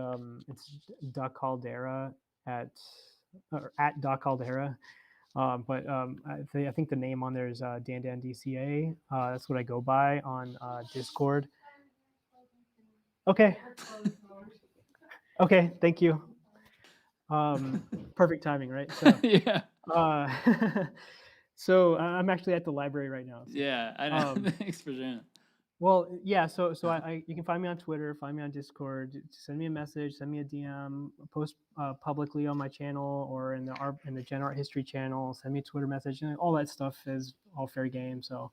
it's Doc Caldera at Doc Caldera. But I think the name on there is Dan DCA. That's what I go by on Discord. Okay. Okay, thank you. Perfect timing, right? So, Yeah. so I'm actually at the library right now. So, Yeah, I know. Thanks for sharing. well, yeah. So you can find me on Twitter, find me on Discord. Send me a message, send me a DM, post publicly on my channel or in the Gen Art History channel. Send me a Twitter message, and all that stuff is all fair game. So,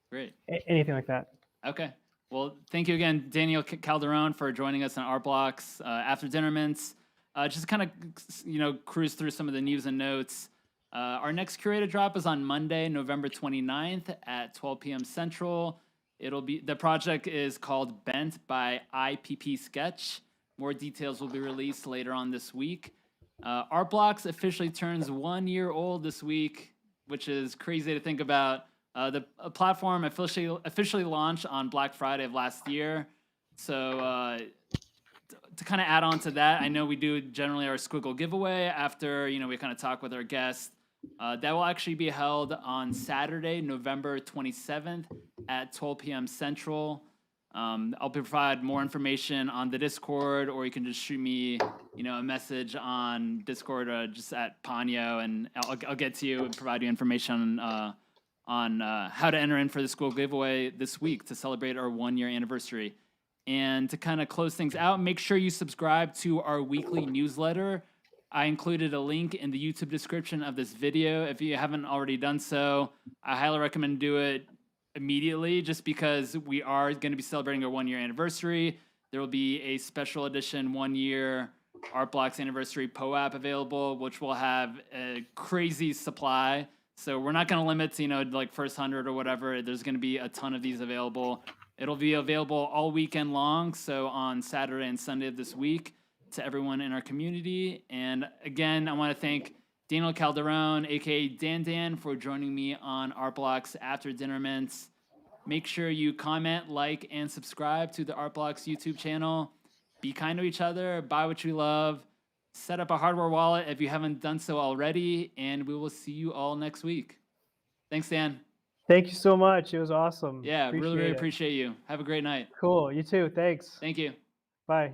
Great. Anything like that. Okay. Well, thank you again, Daniel Calderon, for joining us on Art Blocks After Dinner Mints. Just kind of cruise through some of the news and notes. Our next curated drop is on Monday, November 29th at 12 p.m. Central. The project is called Bent by IPP Sketch. More details will be released later on this week. Art Blocks officially turns 1 year old this week, which is crazy to think about. The platform officially launched on Black Friday of last year. So to kind of add on to that, I know we do generally our squiggle giveaway after, we kind of talk with our guests. That will actually be held on Saturday, November 27th at 12 p.m. Central. I'll provide more information on the Discord, or you can just shoot me, a message on Discord, just at Ponyo, and I'll get to you and provide you information on how to enter in for the school giveaway this week to celebrate our 1-year anniversary. And to kind of close things out, make sure you subscribe to our weekly newsletter. I included a link in the YouTube description of this video. If you haven't already done so, I highly recommend do it immediately, just because we are going to be celebrating our 1-year anniversary. There will be a special edition 1-year Art Blocks anniversary POAP available, which will have a crazy supply. So we're not going to limit to, like first 100 or whatever. There's going to be a ton of these available. It'll be available all weekend long, so on Saturday and Sunday of this week, to everyone in our community. And again, I want to thank Dan Calderon, aka Dan, for joining me on Art Blocks After Dinner Mints. Make sure you comment, like, and subscribe to the Art Blocks YouTube channel. Be kind to each other, buy what you love, set up a hardware wallet if you haven't done so already, and we will see you all next week. Thanks, Dan. Thank you so much. It was awesome. Yeah, really Appreciate it. appreciate you. Have a great night. Cool. You too. Thanks. Thank you. Bye.